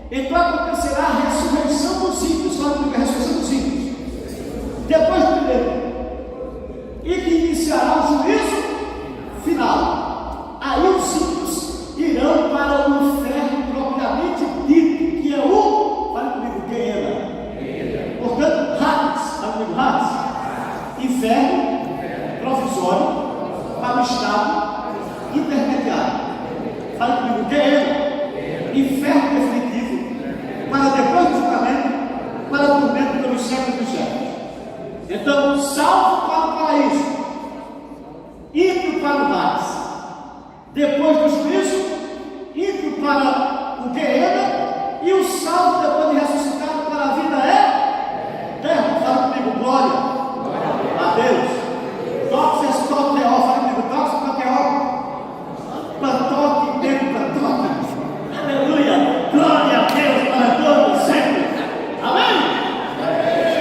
Então acontecerá a ressurreição dos ímpios. Fala comigo, a ressurreição dos ímpios. Depois do milênio. E que iniciará o juízo final. Aí os ímpios irão para o inferno propriamente dito, que é o, fala comigo, Guerra. Portanto, Hades, fala comigo, Hades. Inferno provisório para o estado intermediário. Fala comigo, Guerra. Inferno definitivo, para depois do julgamento, para o tormento pelos séculos dos séculos. Então, salvo para o paraíso, ímpio para o Hades, depois do juízo, ímpio para